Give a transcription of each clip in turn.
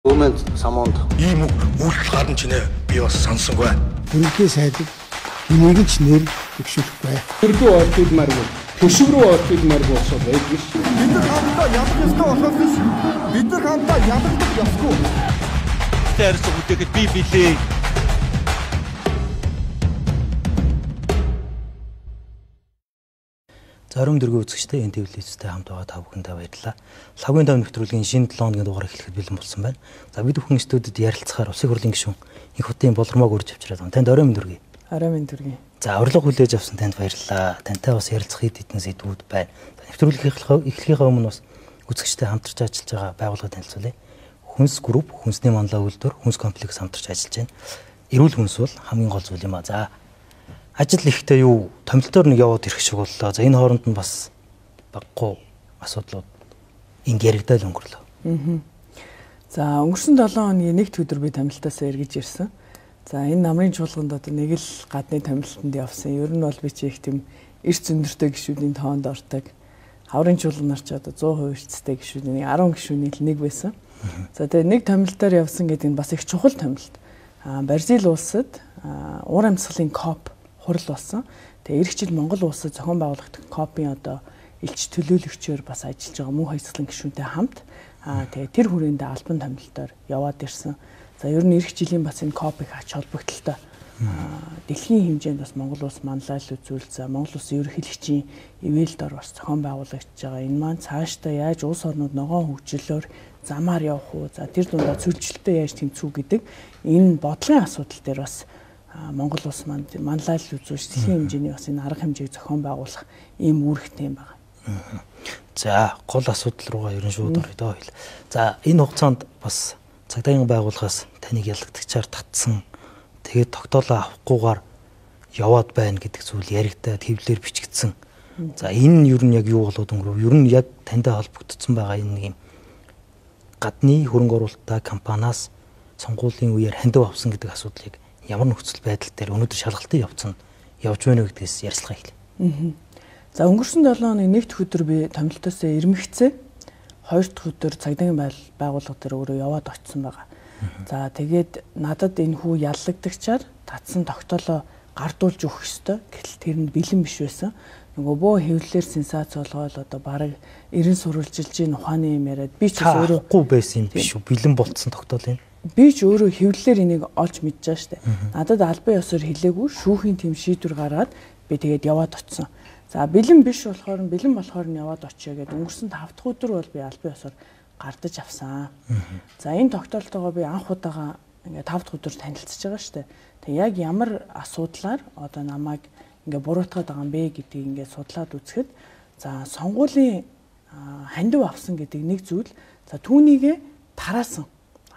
Өмөнд самонд ийм үйлдэл гарна ч нэ би бас сонсонгүй. Үнэхээр сайдаг энийг ч нэр төвшүүлэхгүй. Төрдөө ордгиймааргүй төшөв рүү ордгиймааргүй болсоо байдаг ш. Бид нар хамтдаа ялах ёстой болохоос биш. Бид нар хамтдаа ялагдах ёсгүй. Тэрс үтэхэд би билээ. Зарим дөрвөн үзэгчтэй энэ телевизтэй хамт байгаа та бүхэндээ баярлалаа. Лавгийн тав нэвтрүүлгийн шинэ 7 хоногийн дугаар эхлэхэд бэлэн болсон байна. За бид бүхэн студид ярилцахаар Улсын хурлын гишүүн их хотын болормоог урьж авчираад байна. Танд орой минь дүргий. Орой минь дүргий. За урилга хүлээж авсан танд баярлалаа. Тантай бас ярилцах хэд хэдэн сэдвүүд байна. Нэвтрүүлгийн эхлэхийнхээ өмнө бас үзэгчтэй хамтарч ажиллаж байгаа байгууллагыг танилцуулъя. Хүнс групп, хүнсний манлай үйлдвэр, хүнс комплекс хамтарч ажиллаж байна. Эрүүл хүнс бол хамгийн гол зүйл юм а. За ажил ихтэй юу томилтоор нэг яваад ирэх шиг боллоо. За энэ хооронд нь бас баггүй асуудлууд энд яригдал өнгөрлөө. За өнгөрсөн 7 хоногийн нэгд өдөр би томилтоос эргэж ирсэн. За энэ намрын чуулганд одоо нэг л гадны томилтонд явсан. Ер нь бол би чи их тийм эрс зөндөртэй гишүүдийн тоонд ордог. Хаврын чуулган нар ч одоо 100% эрстэй гишүүдийн 10 гишүүний л нэг байсан. За тэгээ нэг томилтоор явсан гэдэг нь бас их чухал томилт. Бразил улсад уур амьсгалын КОП хурал болсон. Тэгээ эх жил Монгол улсад зохион байгуулагдсан КОП-ийн одоо элч төлөөлөгчөөр бас ажиллаж байгаа мөн хоёрцлан гишүүнтэй хамт тэгээ тэр хүрээндээ албан томилтоор яваад ирсэн. За ер нь эх жилийн бас энэ КОП их ач холбогдолтой дэлхийн хэмжээнд бас Монгол улс манлайлал үзүүлж за Монгол улсын ерөнхийлөгчийн ивэлд ор бас зохион байгуулагдж байгаа. Энэ маань цаашдаа яаж улс орнууд ногоон хөгжлөөр замаар явах уу? За тэр дундаа цөлчлөлтөө яаж тэмцүү гэдэг энэ бодлогын асуудал дээр бас Монгол улс манд манлайлал үзүүлж дэлхийн хэмжээний бас энэ арга хэмжээг зохион байгуулах ийм үүрэгтэй юм байна. За гол асуудал руугаа ерөн шууд орё доо. За энэ хугацаанд бас цагдаагийн байгууллагаас таныг ялагдагчаар татсан тэгээд тогтоолоо авахгүйгээр яваад байна гэдэг зүйл яригдаад хэвлэлээр бичигдсэн. За энэ ер нь яг юу болоод өнгөрөв? Ер нь яг тантай холбогдсон байгаа энэ нэг юм гадны хөрөнгө оруулалттай компаниас сонгуулийн үеэр хандив авсан гэдэг асуудлыг ямар нөхцөл байдал дээр өнөөдөр шалгалтын явцанд явж байна гэдгээс ярьцлага хэлье. За өнгөрсөн 7 хоногийн нэгд өдөр би томилтоос ирмэгцээ. Хоёр дахь өдөр цагдаагийн байгууллага дээр өөрөө яваад очсон байгаа. За тэгээд надад энэ хүү яллагдагчаар татсан тогтоолоо гардуулж өгөх ёстой. Гэтэл тэр нь бэлэн биш байсан. Нөгөө бөө хэвлэлээр сенсац болгоол одоо бараг 90 сурвалжилжийн ухааны юм яриад би ч өөрөөгүй байсан юм биш үү? Бэлэн болцсон тогтоол юм. Би ч өөрөө хэвлэлээр энийг олж мэдж байгаа штэ. Надад албан ёсоор хэлээгүй шүүхийн тэм шийдвэр гаргаад би тэгээд яваад очсон. За бэлэн биш болохоор бэлэн болохоор нь яваад очие гэдэг өнгөрсөн 5 дахь өдөр бол би албан ёсоор гардаж авсан. За энэ тогтоолтойгоо би анх удаага ингээ 5 дахь өдөр танилцж байгаа штэ. Тэг яг ямар асуудлаар одоо намайг ингээ буруутгаад байгаа юм бэ гэдгийг ингээ судлаад үзэхэд за сонгуулийн хандив авсан гэдэг нэг зүйл за түүнийгээ тараасан.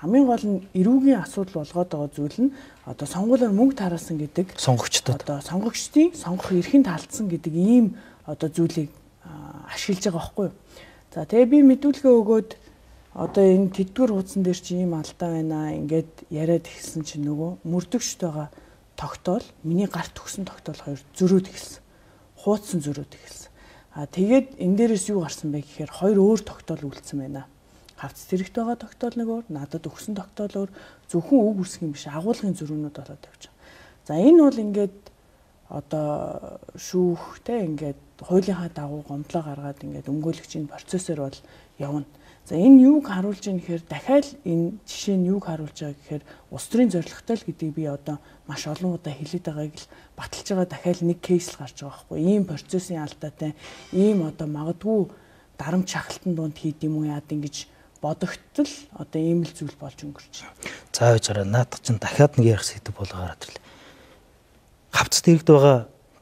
Хамгийн гол нь эрүүгийн асуудал болгоод байгаа зүйл нь одоо сонгуулиар мөнгө тараасан гэдэг сонгогчдод одоо сонгогчдын сонгох эрхийн талдсан гэдэг ийм одоо зүйлийг ашиглаж байгаа байхгүй юу. За тэгээ би мэдүүлгээ өгөөд одоо энэ тэдгээр хуудсан дээр чи ийм алдаа байна ингээд яриад ихсэн чинь нөгөө мөрдөгчд байгаа тогтоол миний гарт өгсөн тогтоол хоёр зөрөөд ихсэн. Хуудсан зөрөөд ихсэн. Тэгээд энэ дээрээс юу гарсан бэ гэхээр хоёр өөр тогтоол үйлдсэн байна. Хавц зэрэгт байгаа тогтоол нэг өөр, надад өгсөн тогтоол өөр, зөвхөн үг үсэх юм биш, агуулгын зөрүүнүүд болоод явж байгаа. За энэ бол ингээд одоо шүүхтэй ингээд хуулийнхаа дагуу гомдлоо гаргаад ингээд өмгөөлөгчийн процессор бол явна. За энэ юуг харуулж ийм гэхээр дахиад энэ жишээ нь юуг харуулж байгаа гэхээр улс төрийн зорилготой л гэдгийг би одоо маш олон удаа хэлээд байгааг л баталж байгаа дахиад нэг кейс л гарч байгаа байхгүй. Ийм процессын алдаатай, ийм одоо магадгүй дарамт шахалтан дунд хийд юм уу яад ингэж бодогтол одоо ийм л зүйл болж өнгөрч байна. За яжаараа наадах чинь дахиад нэг ярих сэдв болгоораад ирлээ. Хавцад иргэд байгаа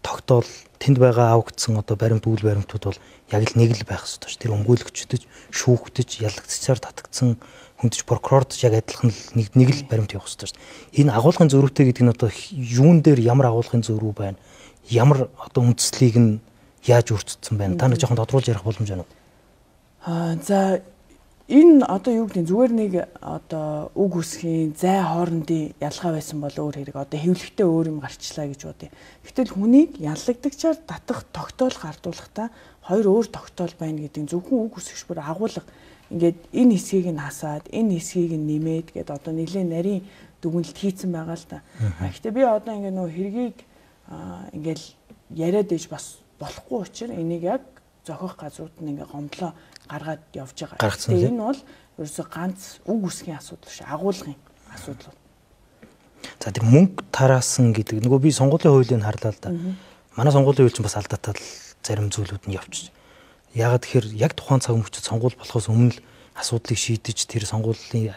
тогтоол тэнд байгаа авагдсан одоо баримт үйл баримтууд бол яг л нэг л байх ёстой ш. Тэр өмгөөлөгчдөж, шүүхтэж, ялагдцаар татагдсан хүндж прокурорд яг адилхан нэг л баримт явах ёстой ш. Энэ агуулгын зөрүүтэй гэдэг нь одоо юун дээр ямар агуулгын зөрүү байна? Ямар одоо үндслийг нь яаж өөрчилсөн байна? Та нэг жоохон тодруулж ярих боломж байна уу? За энэ одоо юу гэдэг зүгээр нэг одоо үг үсгийн зай хоорондын ялгаа байсан бол өөр хэрэг одоо хэвлэгтэй өөр юм гарчлаа гэж бодъё. Гэтэл хүнийг яллагдагчаар татах тогтоол гардуулахдаа хоёр өөр тогтоол байна гэдэг нь зөвхөн үг үсгч бүр агуулга ингээд энэ хэсгийг нь хасаад энэ хэсгийг нь нэмээд гэдэг одоо нэлээд нарийн дүгнэлт хийцэн байгаа л да. Гэхдээ би одоо ингээд нөгөө хэргийг ингээд яриад иж бас болохгүй учраас энийг яг зохих газрууд нь ингээд гомдлоо гаргаад явж байгаа. Тэгээ энэ бол ерөөсө ганц үг үсгийн асуудал биш, агуулгын асуудал. За тэр мөнгө тараасан гэдэг нөгөө би сонгуулийн хуулийг харлаа л да. Манай сонгуулийн хууль чинь бас алдаатай зарим зүйлүүд нь явчих. Яагаад тэгэхээр яг тухайн цаг мөчид сонгуул болохоос өмнө л асуудлыг шийдэж тэр сонгуулийн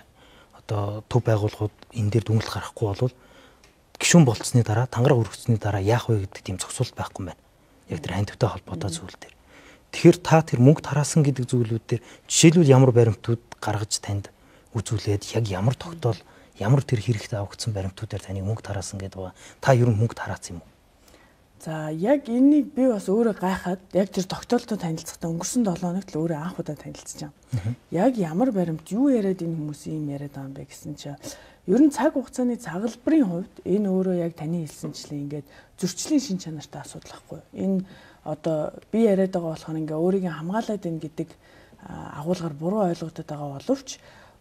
одоо төв байгууллагууд энэ дээр дүгнэлт гаргахгүй болвол гишүүн болцсны дараа тангараг өргөцсөний дараа яах вэ гэдэг тийм зохицуулт байхгүй юм байна. Яг тэр хандивтай холбоотой зүйл дээр. Тэгэхээр та тэр мөнгө тараасан гэдэг зүйлүүд дээр жишээлбэл ямар баримтууд гаргаж танд үзүүлээд яг ямар тогтоол ямар тэр хэрэгтэй авагдсан баримтуудаар таныг мөнгө тараасан гэдэг байгаа. Та ер нь мөнгө тараасан юм уу? За яг энийг би бас өөрөө гайхаад яг тэр тогтоолтой танилцахдаа өнгөрсөн 7 хоногт л өөрөө анх удаа танилцсан. Яг ямар баримт юу яриад энэ хүмүүс юм яриад байгаа юм бэ гэсэн чинь ер нь цаг хугацааны цаглбарын хувьд энэ өөрөө яг таны хэлсэнчлэн ингээд зөрчлийн шин чанартай асуудал байхгүй. Энэ одоо би яриад байгаа болохоор ингээ өөрийг хамгаалаад ийн гэдэг агуулгаар буруу ойлгогдоод байгаа боловч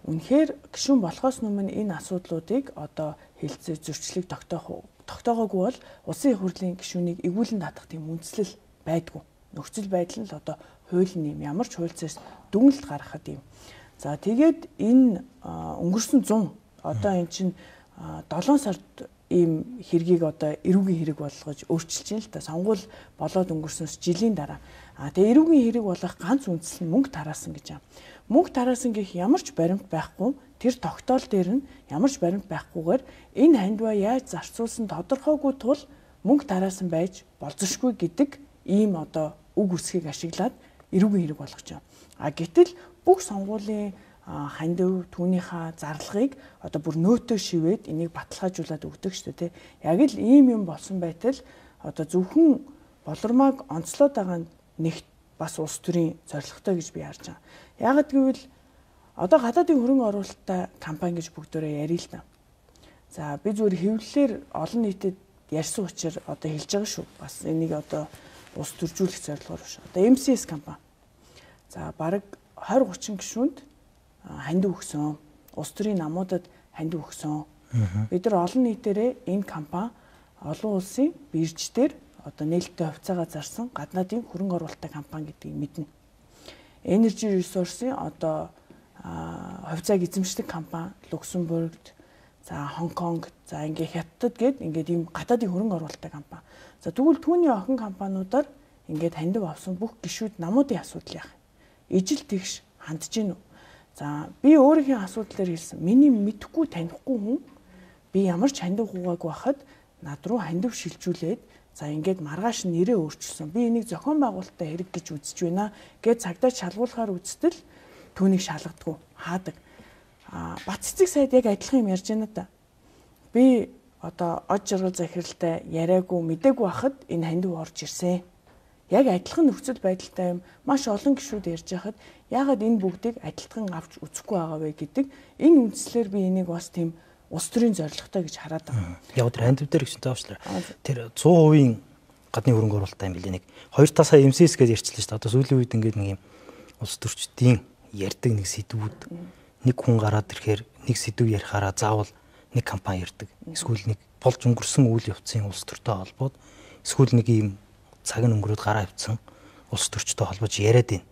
үнэхээр гишүүн болохоос өмнө энэ асуудлуудыг одоо хэлцээ зөрчлийг тогтоогоогүй бол улсын их хурлын гишүүнийг эгүүлэн татах тийм үндслэл байдгүй. Нөхцөл байдал нь л одоо хуулийн юм ямар ч хуульцаас дүгнэлт гаргахад юм. За тэгээд энэ өнгөрсөн 100 одоо эн чинь 7 сард ийм хэргийг одоо эрүүгийн хэрэг болгож өөрчилж байна л да. Сонгуул болоод өнгөрснөөс жилийн дараа. Тэгээ эрүүгийн хэрэг болгох ганц үндсэл нь мөнгө тараасан гэж байна. Мөнгө тараасан гэх ямар ч баримт байхгүй тэр тогтоол дээр нь ямар ч баримт байхгүйгээр энэ хандиваа яаж зарцуулсан тодорхойгүй тул мөнгө тараасан байж болзошгүй гэдэг ийм одоо үг үсгийг ашиглаад эрүүгийн хэрэг болгож байна. Гэтэл бүх сонгуулийн хандив түүнийхээ зарлагыг одоо бүр нөөтөө шивээд энийг баталгаажуулаад өгдөг шүү дээ. Яг л ийм юм болсон байтал одоо зөвхөн болормааг онцлоод байгаа нэгт бас улс төрийн зорилготой гэж би харж байгаа. Яагад гэвэл одоо гадаадын хөрөнгө оруулалттай компани гэж бүгдөө ярил л да. За би зүгээр хэвлэлээр олон нийтэд ярьсан учраас одоо хэлж байгаа шүү. Бас энийг одоо улс төржүүлэх зорилгоор биш. Одоо MCS компани. За бараг 20-30 гишүүнд хандив өгсөн. Улс төрийн намуудад хандив өгсөн. Бид нар олон нийтээрээ энэ компани олон улсын бирждэр одоо нээлттэй хувьцаагаа зарсан гаднаадын хөрөнгө оруулалттай компани гэдгийг мэднэ. Energy Resource-ийн одоо хувьцааг эзэмшдэг компани Люксембургт, за Хонконг, за ингээ Хятадд гээд ингээд ийм гадаадын хөрөнгө оруулалттай компани. За тэгвэл түүний охин компаниудаар ингээд хандив авсан бүх гишүүд намуудын асуудал яах вэ? Ижил тэгш хандж гин үү? За би өөрийнхөө асуудлаар хэлсэн. Миний мэдхгүй танихгүй хүн би ямар ч хандив гуугаагүй байхад над руу хандив шилжүүлээд за ингээд маргааш нэрээ өөрчилсөн. Би энийг зохион байгуулалттай хэрэг гэж үзэж байна гэд цагдаа шалгуулахаар үзтэл түүнийг шалгадаггүй, хаадаг. Бат цэцэг сайд яг адилхан юм ярьж байна да. Би одоо од жаргал захиралтай яриаггүй, мэдээгүй байхад энэ хандив орж ирсэн. Яг адилхан нөхцөл байдалтай юм маш олон гишүүд ярьж байхад яагаад энэ бүгдийг адилхан авч үзэхгүй байгаа вэ гэдэг энэ үндслээр би энийг бас тийм улс төрийн зорилготой гэж хараад байгаа. Яг тэр хандив дээр гэж таавчлаа. Тэр 100% гадны хөрөнгө оруулалттай юм билээ нэг. Хоёр та сая MCS гэж ярьчлаа шүү дээ. Одоо сүүлийн үед ингээд нэг юм улс төрчдийн ярьдаг нэг сэдвүүд нэг хүн гараад ирэхээр нэг сэдв ярихаараа заавал нэг компани ярьдаг. Эсвэл нэг болж өнгөрсөн үйл явцын улс төртэй холбоод эсвэл нэг юм цаг нь өнгөрөөд гараа авцсан улс төрчтэй холбож яриад байна.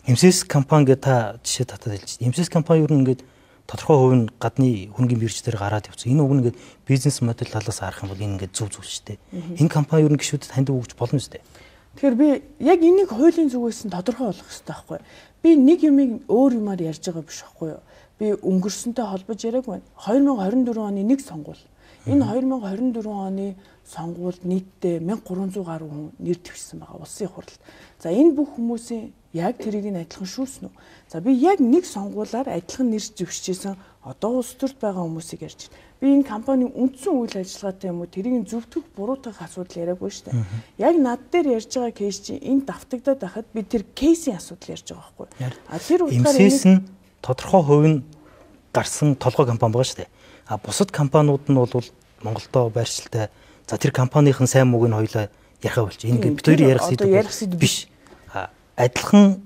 MCS компани гэдэг та жишээ татаад хэлж байна. MCS компани юу нэгээд тодорхой хувь нь гадны хөрөнгөний бирж дээр гараад явсан. Энэ үг нэгээд бизнес модель талаас харах юм бол энэ ингээд зөв зүйл шүү дээ. Энэ компани юу нэг гişүүдэд хандив өгч болно шүү дээ. Тэгэхээр би яг энийг хуулийн зүгээс нь тодорхой болгох хэрэгтэй байхгүй. Би нэг юмыг өөр юмар ярьж байгаа биш байхгүй юу? Би өнгөрсөнтэй холбож яриаг байна. 2024 оны нэг сонгуул. Энэ 2024 оны сонгуульд нийтдээ 1300 гаруй хүн нэр дэвшсэн байгаа улсын хурлд. За энэ бүх хүмүүсийн яг тэрийг нь адилхан шүүснэ үү? За би яг нэг сонгуулаар адилхан нэр дэвшижсэн одоо улс төрд байгаа хүмүүсийг ярьж байна. Би энэ компанийн үндсэн үйл ажиллагаатай юм уу тэрийг зөвтгөх буруутгах асуудал яриаггүй шүү дээ. Яг над дээр ярьж байгаа кейс чинь энэ давтагдаад байхад би тэр кейсийн асуудал ярьж байгаа байхгүй. Тэр утгаараа MCS нь тодорхой хувь нь гарсан толгой компани байгаа шүү дээ. Бусад компаниуд нь бол Монголдо байршилтай. За тэр компанийн сайн мууг нь хоёлаа ярихаа болчих. Энэ бид хоёрын ярих сэдв биш. Адилхан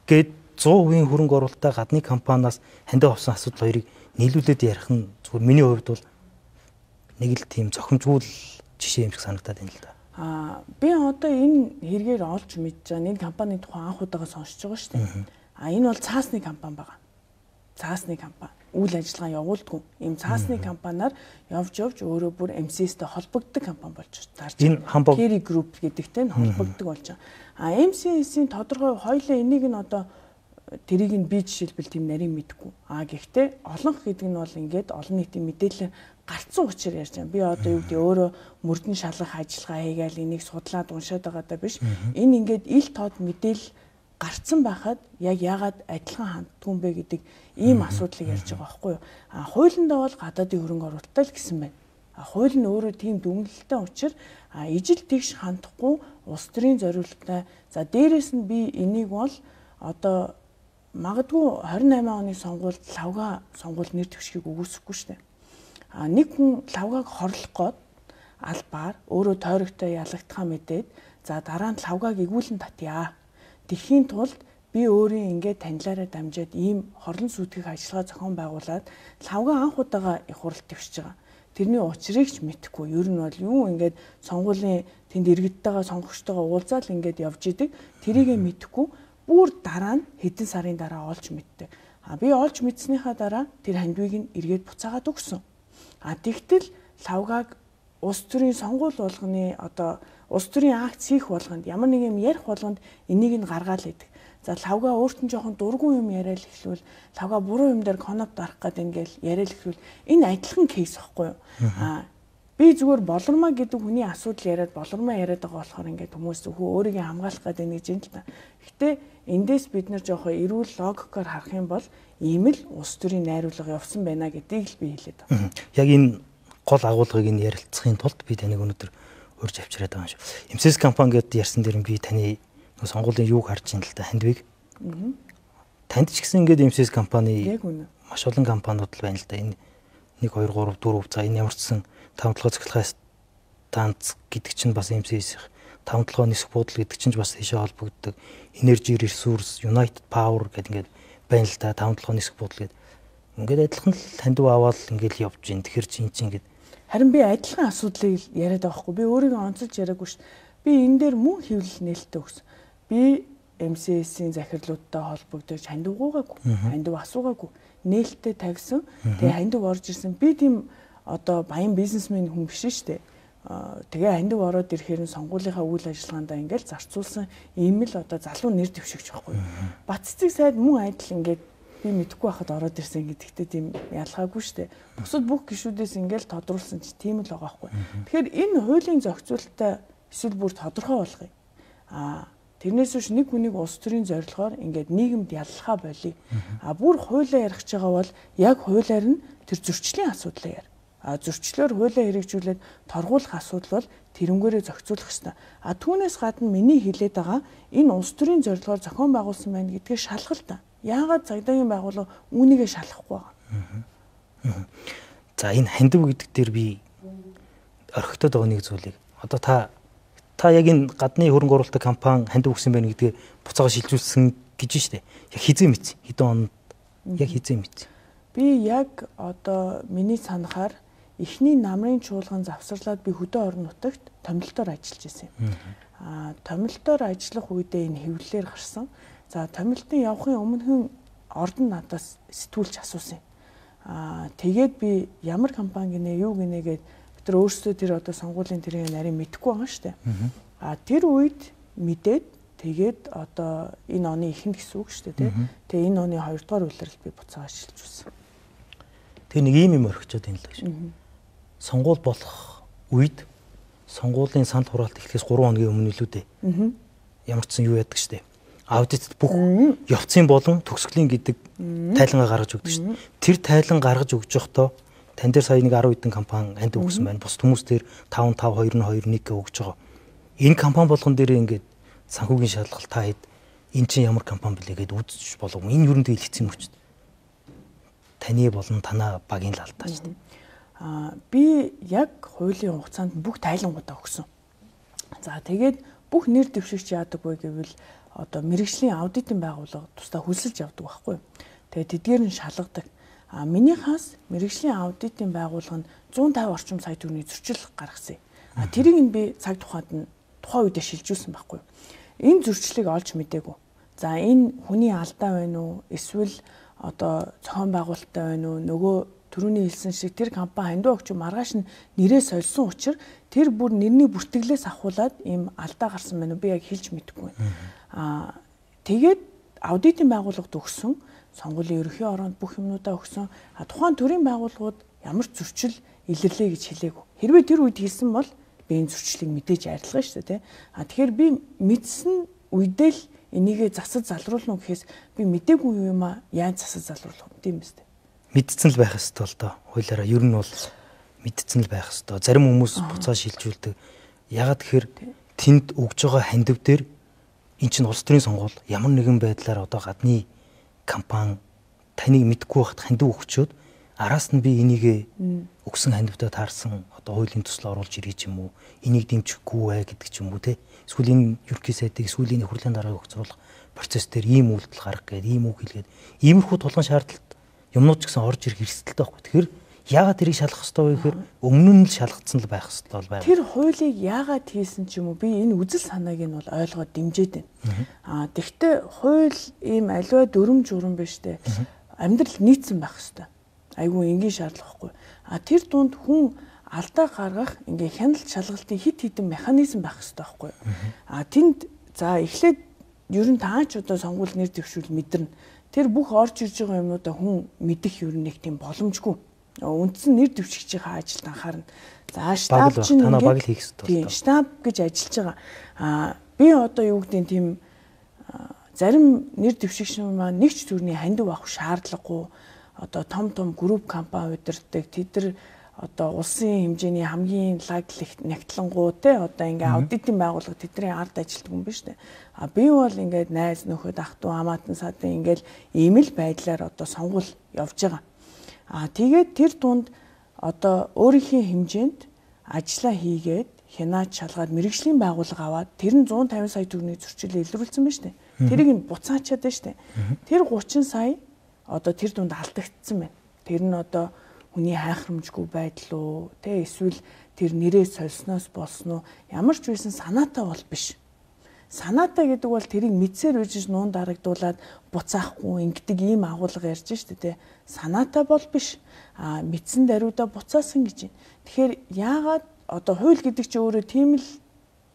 гээд 100% хөрөнгө оруулалтаа гадны компаниас хандив авсан асуудал хоёрыг нийлүүлээд ярих нь зүгээр миний хувьд бол нэг л тийм зохимжгүй жишээ юм шиг санагдаад байна л да. Би одоо энэ хэрэгээр олж мэдж байгаа энэ компанийн тухай анх удаага сонсож байгаа шүү дээ. Энэ бол цаасны компани байгаа. Цаасны компани. Үйл ажиллагаа явуулдаг ийм цаасны компаниар явж өөрөө бүр MCS-тэй холбогддог компани болж тарж байна. Энэ Hamburg Kerry Group гэдэгтэй холбогддог болж байгаа. MCS-ийн тодорхой хоёлаа энийг нь одоо тэрийг нь би жишээлбэл тийм нарийн мэдгүй. Гэхдээ олонх гэдэг нь бол ингээд олон нийтийн мэдээлэл гарцсан учраас ярьж байгаа. Би одоо юу гэдэг өөрөө мөрдөн шалгах ажиллагаа хийгээл энийг судлаад уншаад байгаадаа биш. Энэ ингээд ил тод мэдээлэл гарцсан байхад яг яагаад адилхан ханддгүй юм бэ гэдэг ийм асуудлыг ярьж байгаа байхгүй юу. Хуулиндаа бол гадаадын хөрөнгө оруулалттай л гэсэн байна. Хууль нь өөрөө тийм дүгнэлттэй учраас ижил тэгш хандахгүй улс төрийн зориулалттай. За дээрэс нь би энийг бол одоо магадгүй 28 оны сонгуульд лавга сонгуульд нэр дэвшгийг өгөөсөхгүй шүү дээ. Нэг хүн лавгаг хорлох гээд албаар өөрөө тойрогтой ялагдхаа мэдээд за дараа нь лавгаг игүүлэн татъя. Тэхийн тулд би өөрийн ингээд танилаараа дамжаад ийм хорлон сүйтгэх ажиллагаа зохион байгуулад лавга анх удаага их хурал дэвшиж байгаа. Тэрний учрыг ч мэдэхгүй. Ер нь бол юу ингээд сонгуулийн тэнд иргэдтэйгээ сонгогчтойгоо уулзаал ингээд явж идэг. Тэрийгэ мэдэхгүй. Бүр дараа нь хэдэн сарын дараа олж мэддэг. Би олж мэдснийхаа дараа тэр хандвийг нь эргээд буцаагаад өгсөн. Тэгтэл лавгаг улс төрийн сонгуул болгоны одоо улс төрийн акц хийх болгонд ямар нэг юм ярих болгонд энийг нь гаргаал идэг. За лавга өөртөө жоохон дургүй юм яриад эхлүүл лавга буруу юм дээр конопт арах гэдэг ингээл яриад эхлүүл энэ адилхан кейс байхгүй юу? Би зүгээр болормоо гэдэг хүний асуудал яриад болормоо яриад байгаа болохоор ингээд хүмүүс өөрийгөө хамгаалах гэдэг нэг юм л та. Гэтэ эндээс бид нар жоохон эрүүл логикоор харах юм бол ийм л улс төрийн найруулга явсан байна гэдгийг л би хэлээд байна. Яг энэ гол агуулгыг нь ярилцахын тулд би таныг өнөөдөр урьж авчираад байгаа юм шүү. MCS компани гэдээ ярьсан дээр би таны сонгуулийн юуг харж ин л та хандвиг. Танд ч гэсэн ингээд MCS компани маш олон компаниуд л байна л да. Энэ 1 2 3 4 за энэ ямар ч сан тавталгаа цэглэхээс станц гэдэг чинь бас MCS-ийн тавталгаа нисэх буудал гэдэг чинь бас тийшээ холбогддог. Energy Resource United Power гэдэг ингээд байна л да. Тавталгаа нисэх буудал гэдэг. Ингээд адилхан л хандив аваад ингээд явж гин. Тэгэхэр чинь ингээд харин би адилхан асуудлыг яриад байгаа хгүй. Би өөрийгөө онцолж яриаггүй ш. Би энэ дээр мөн хэвлэл нээлттэй өгсөн. Би MCS-ийн захирлуудтай холбогдож хандив гуугаагүй. Хандив асуугаагүй. Нээлттэй тавьсан. Тэгээ хандив орж ирсэн. Би тийм одоо баян бизнесмен хүн биш шүү дээ. Тэгээ хандив ороод ирэхээр сонгуулийнхаа үйл ажиллагаандаа ингээл зарцуулсан ийм л одоо залуу нэр дэвшигч байхгүй. Батцэг сайд мөн адил ингээд би мэдэхгүй байхад ороод ирсэн гэдэгтээ тийм ялгаагүй шүү дээ. Бусад бүх гишүүдээс ингээл тодруулсан ч тийм л байгаа байхгүй. Тэгэхээр энэ хуулийн зохицуулалтаа эсвэл бүр тодорхой болгоё. Тэрнээс биш нэг хүнийг улс төрийн зорилгоор ингээд нийгэмд яллахаа болиё. Бүр хуулиа ярих гэж байгаа бол яг хуулиар нь тэр зөрчлийн асуудлаа яар. Зөрчлөөр хуулиа хэрэгжүүлээд торгуулах асуудал бол тэрнгээрээ зохицуулах ёстой. Түүнээс гадна миний хэлээд байгаа энэ улс төрийн зорилгоор зохион байгуулсан байна гэдгээ шалгалт. Яагаад цагдаагийн байгууллага үүнийгээ шалахгүй байгаа? За энэ хандив гэдэг дээр би орхигдоод байгаа нэг зүйлийг одоо та яг энэ гадны хөрөнгө оруулалт компани хандив өгсөн байна гэдгээ буцаага шилжүүлсэн гэж штэ. Яг хизээ мэдсэн. Хэдэн онд яг хизээ мэдсэн. Би яг одоо миний санахаар эхний намрын чуулган завсарлаад би хөдөө орон нутагт томилтоор ажиллаж байсан юм. Томилтоор ажиллах үедээ энэ хэвлэлээр гарсан. За томилтын явахын өмнөхөн ордон надаас сэтгүүлч асуусан юм. Тэгээд би ямар компани гинэ юу гинэ гэд бид нар өөрсдөө тэр одоо сонгуулийн тэрийг нарийн мэдэхгүй байгаа шүү дээ. Тэр үед мэдээд тэгээд одоо энэ оны эхэнд гэсэн үг шүү дээ. Тэгээ энэ оны 2 дугаар улиралд би буцаага шилжүүлсэн. Тэр нэг юм орхичод байна л гэж. Сонгуул болох үед сонгуулийн санд хураалт эхлэхээс 3 хоногийн өмнө илүү дээ. Ямар ч сан юу яадаг штэ. Аудитд бүх явцын болон төгсгөлийн гэдэг тайлангаа гаргаж өгдөг штэ. Тэр тайлан гаргаж өгж явахдаа тань дээр сая нэг 10 хэдэн компани ханд өгсөн байна. Бус хүмүүс дээр 55221 гэж өгж байгаа. Энэ компани болгон дээр ингээд санхүүгийн шалгалт та хэд эн чинь ямар компани блэ гэдээ үзэж болов. Энэ юу нэртэй хэлсэн юм уу ч. Таны болон танаа багийн л алдаа штэ. Би яг хуулийн хугацаанд бүх тайлангуудаа өгсөн. За тэгээд бүх нэр дэвшигч яадаг вэ гэвэл одоо мэрэгжлийн аудитын байгууллага тусдаа хөлсөлж явдаг байхгүй. Тэгээд тэдгээр нь шалгадаг. Минийхаас мэрэгжлийн аудитын байгууллага нь 150 орчим сая төгрөгийн зөрчил гаргасан. Тэрийг нь би цаг тухайд нь тухайн үедээ шилжүүлсэн байхгүй. Энэ зөрчлийг олж мэдээгүй. За энэ хүний алдаа байна уу? Эсвэл одоо зохион байгуулалттай байна уу? Нөгөө түрүүний хэлсэн шиг тэр компани хандив өгч маргааш нь нэрээ сольсон учраас тэр бүр нэрний бүртгэлээс ахуулаад ийм алдаа гарсан байна уу? Би яг хэлж мэдэхгүй байна. Тэгээд аудитын байгууллагад өгсөн, сонгуулийн ерөнхий ороонд бүх юмнуудаа өгсөн. Тухайн төрийн байгууллагууд ямар ч зөрчил илэрлээ гэж хэлээгүй. Хэрвээ тэр үед хэлсэн бол би энэ зөрчлийг мэдээж арилгана шүү дээ, тий. Тэгэхээр би мэдсэн үедээ л энийгээ засаж залруулна гэхээс би мэдээгүй юм яаж засаж залруулах юм бэ? Мэдсэн л байх ёстой л доо. Хуулиараа ер нь бол мэдсэн л байх ёстой. Зарим хүмүүс буцаа шилжүүлдэг. Ягаад тэгэхээр тэнд өгж байгаа хандив дээр эн чинь улс төрийн сонгуул ямар нэгэн байдлаар одоо гадны компани таныг мэдгүй байхад хандив өгчөөд араас нь би энийг өгсөн хандивтаа таарсан одоо хуулийн төслөөр оруулж ирэх юм уу? Энийг дэмжихгүй бай гэдэг ч юм уу те. Эсвэл энэ ерөнхий сайдыг эсвэл энэ хурлын даргаыг өгцруулах процесс дээр ийм үйлдэл гарах гээд ийм үг хэлгээд иймэрхүү тулгын шаардлагат юмнууд ч гэсэн орж ирэх эрсдэлтэй байхгүй. Тэгэхээр яагаад тэрийг шалгах ёстой вэ гэхээр өмнө нь л шалгацсан л байх ёстой бол байна. Тэр хуулийг яагаад хийсэн ч юм уу би энэ үзэл санааг нь бол ойлгоод дэмжиж байна. Тэгвэл хууль ийм аливаа дүрм журам биш те. Амьдрал нийцсэн байх ёстой. Айгүй энгийн шаардлага байхгүй. Тэр дунд хүн алдаа гаргах ингээ хяналт шалгалтын хит хитэн механизм байх ёстой байхгүй. Тэнд за эхлээд ер нь таач одоо сонгуул нэр дэвшүүл мэдэрнэ. Тэр бүх орж ирж байгаа юмнуудаа хүн мэдэх ер нь нэг тийм боломжгүй. Үндсэн нэр дэвшигчийн ажилд анхаарна. За штаб чинь баг л хийх ёстой. Тийм штаб гэж ажиллаж байгаа. Би одоо юу гэдэг тийм зарим нэр дэвшигч маань нэг ч төрний хандив авах шаардлагагүй. Одоо том групп компани удирддаг тэд одоо улсын хэмжээний хамгийн лаглих нягтлангуу те одоо ингээ аудитын байгууллага тэдний ард ажилтдаг юм биш үү? Би бол ингээд найз нөхөд ах トゥ хамаатан садын ингээл ийм л байдлаар одоо сонгуул явж байгаа. Тэгээд тэр дунд одоо өөрийнхөө хэмжээнд ажиллаа хийгээд хянаач шалгаад мэрэгжлийн байгууллага аваад тэр нь 150 сая төгрөгийн зөрчил илрүүлсэн байна шүү дээ. Тэрийг нь буцаачаад байна шүү дээ. Тэр 30 сая одоо тэр дунд алдагдсан байна. Тэр нь одоо хүний хайхрамжгүй байдал уу, тэ эсвэл тэр нэрээ сольсноос болсон уу? Ямар ч байсан санаатай бол биш. Санаатай гэдэг бол тэрийг мэдсээр үжиж нуун дарагдуулаад буцаахгүй ингэдэг ийм агуулга ярьж штэ тэ. Санаатай бол биш. Мэдсэн даруйдаа буцаасан гэж байна. Тэгэхээр яагаад одоо хууль гэдэг чинь өөрөө тийм л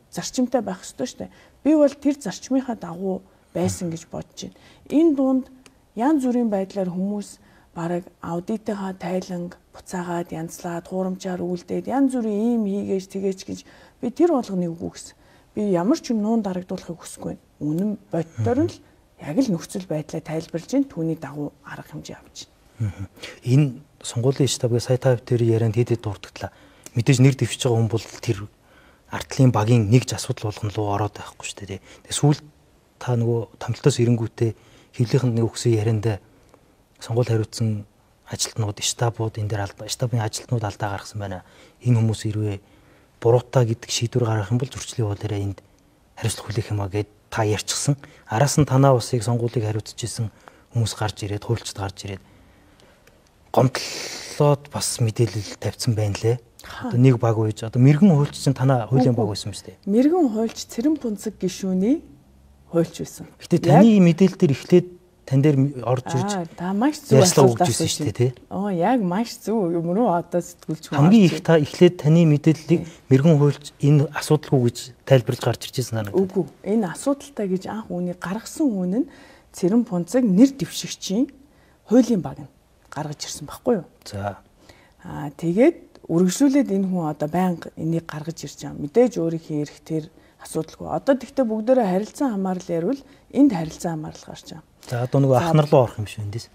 зарчимтай байх ёстой штэ. Би бол тэр зарчмынхаа дагуу байсан гэж бодож байна. Энэ дунд янз бүрийн байдлаар хүмүүс бараг аудитынхаа тайланг буцаагаад янзлаад хуурамчаар үлдээд янз бүрийн ийм хийгээч тэгээч гэж би тэр болгоныг үгүй гэсэн. Би ямар ч юм нуун дарагдуулахыг хүсэхгүй байна. Үнэн боддоор нь л яг л нөхцөл байдлаа тайлбарлаж ин түүний дагуу арга хэмжээ авч байна. Энэ сонгуулийн штабын сая 50 дээр ярианд хэд дурдагдлаа. Мэдээж нэр дэвшиж байгаа хүн бол тэр артлын багийн нэгж асуудал болгон руу ороод байхгүй шүү дээ. Тэгээ сүүл та нөгөө томилтоос ирэнгүүтээ хэвлийнхэнд нэг өгсөн ярианд сонгуул хариуцсан ажилтнууд, штабууд энэ дээр штабын ажилтнууд алдаа гаргасан байна. Энэ хүмүүс ирвэ буруутай гэдэг шийдвэр гаргах юм бол зөрчлийн хуулиараа энд хариуцлага хүлээх юмаа гэд та ярьчихсан. Араас нь танаа усыг сонгуулийг хариуцж исэн хүмүүс гарч ирээд, хуульчд гарч ирээд гомдлоод бас мэдээлэл тавьсан байна лээ. Одоо нэг баг үйж одоо мэрэгэн хуульч чинь танаа хуулийн баг байсан шүү дээ. Мэрэгэн хуульч Цэрэн Пунцэг гишүүний хуульч байсан. Гэтэ таны мэдээлэл дээр эхлээд тань дээр орж ирж та маш зөв асуулт өгсөн шүү дээ тий. Яг маш зөв юм руу одоо сэтгүүлч хамгийн их та эхлээд таны мэдээллийг мэрэгэн хуульч энэ асуудалгүй гэж тайлбарлаж гарч иржсэн санагдав. Үгүй. Энэ асуудалтай гэж анх үүнийг гаргасан хүн нь Цэрэн Пунцэг нэр дэвшигчийн хуулийн баг нь гаргаж ирсэн байхгүй юу? За. Тэгээд үргэлжлүүлээд энэ хүн одоо байнга энийг гаргаж ирж байгаа. Мэдээж өөрийнхөө эрх тэр асуудалгүй. Одоо тэгтээ бүгдээрээ харилцан хамаарал ярил энд харилцан хамаарал гарч байгаа. За одоо нөгөө ах нар руу орох юм шиг эндээс.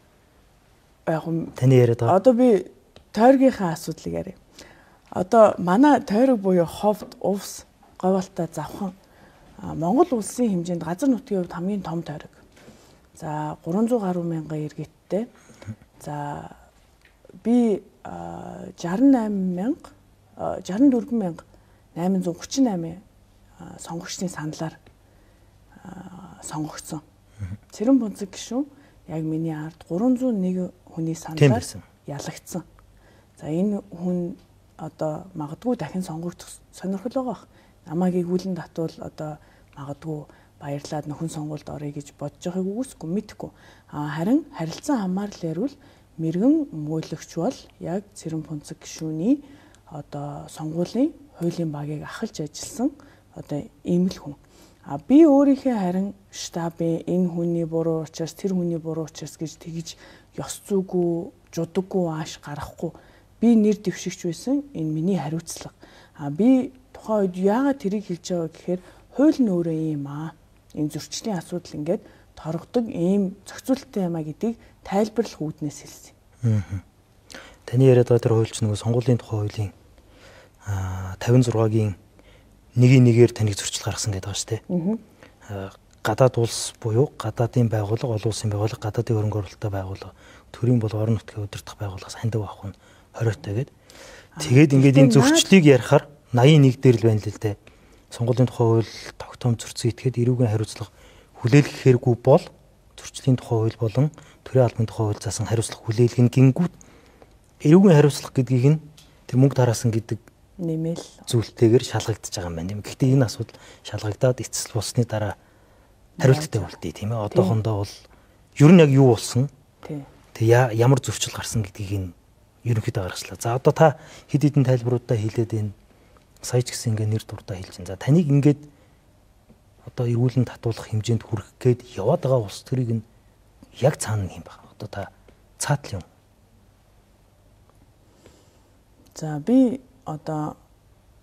Яг таны яриад байгаа. Одоо би тойргийнхаа асуудлыг яриа. Одоо манай тойрог буюу ховд увс говьалтай завхан Монгол улсын хэмжээнд газар нутгийн хувьд хамгийн том тойрог. За 300 гаруй мянган иргэдтэй. За би 64,838 сонгогчдын саналаар сонгогдсон. Цэрэн Бунцаг гишүүн яг миний ард 301 хүний саналаар ялагдсан. За энэ хүн одоо магадгүй дахин сонгогдох сонирхол байгаа. Намайг игүүлэн татвал одоо магадгүй баярлаад нөхөн сонгуульд орё гэж бодож байгааг үгүйсгүй мэдэхгүй. Харин харилцан хамаарал ярил мэрэгэн өмгөөлөгч бол яг Цэрэн Бунцаг гишүүний одоо сонгуулийн хуулийн багийг ахалж ажилласан одоо ийм л хүн. Би өөрийнхөө харин штабын энэ хүний буруу учраас тэр хүний буруу учраас гэж тэгж ёс зүйгүй, жудаггүй ааш гаргахгүй. Би нэр дэвшигч байсан. Энэ миний хариуцлага. Би тухайн үед яагаад тэрийг хэлж байгаа гэхээр хууль нь өөрөө юм аа. Энэ зөрчлийн асуудал ингээд торгодог ийм зохицуулттай юм а гэдгийг тайлбарлах үүднээс хэлсэн. Таны яриад байгаа тэр хуульч нөгөө сонгуулийн тухай хуулийн 56-гийн нэгээр таныг зөрчил гаргасан гэдэг байгаа шүү дээ. Гадаад улс буюу гадаадын байгууллага, олон улсын байгууллага, гадаадын хөрөнгө оруулалттай байгууллага, төрийн бол орон нутгийн удирдах байгууллагаас хандив авах нь хориотой гэдэг. Тэгээд ингээд энэ зөрчлийг ярихаар 81 дээр л байна л дээ. Сонгуулийн тухай хууль тогтоом зөрчил итгэхэд эрүүгийн хариуцлага хүлээлгэх хэрэггүй бол зөрчлийн тухай хууль болон төрийн албаны тухай хууль заасан хариуцлага хүлээлгэн гингүүд эрүүгийн хариуцлага гэдгийг нь тэр мөнгө тараасан гэдэг нэмэл зүйлтэйгээр шалгагдаж байгаа юм байна тийм. Гэхдээ энэ асуудал шалгагдаад эцэс болсны дараа хариулттай үлдээ тийм ээ. Одоохондоо бол ер нь яг юу болсон? Тэг ямар зөрчил гарсан гэдгийг нь ерөнхийдөө гаргачлаа. За одоо та хэд хэдэн тайлбаруудаа хэлээд энэ сая ч гэсэн ингээ нэр дурдаа хэлж байна. За таныг ингээд одоо эргүүлэн татуулах хэмжээнд хүрэх гээд яваад байгаа улс төрийг нь яг цаана юм байна. Одоо та цаатал юм. За би одоо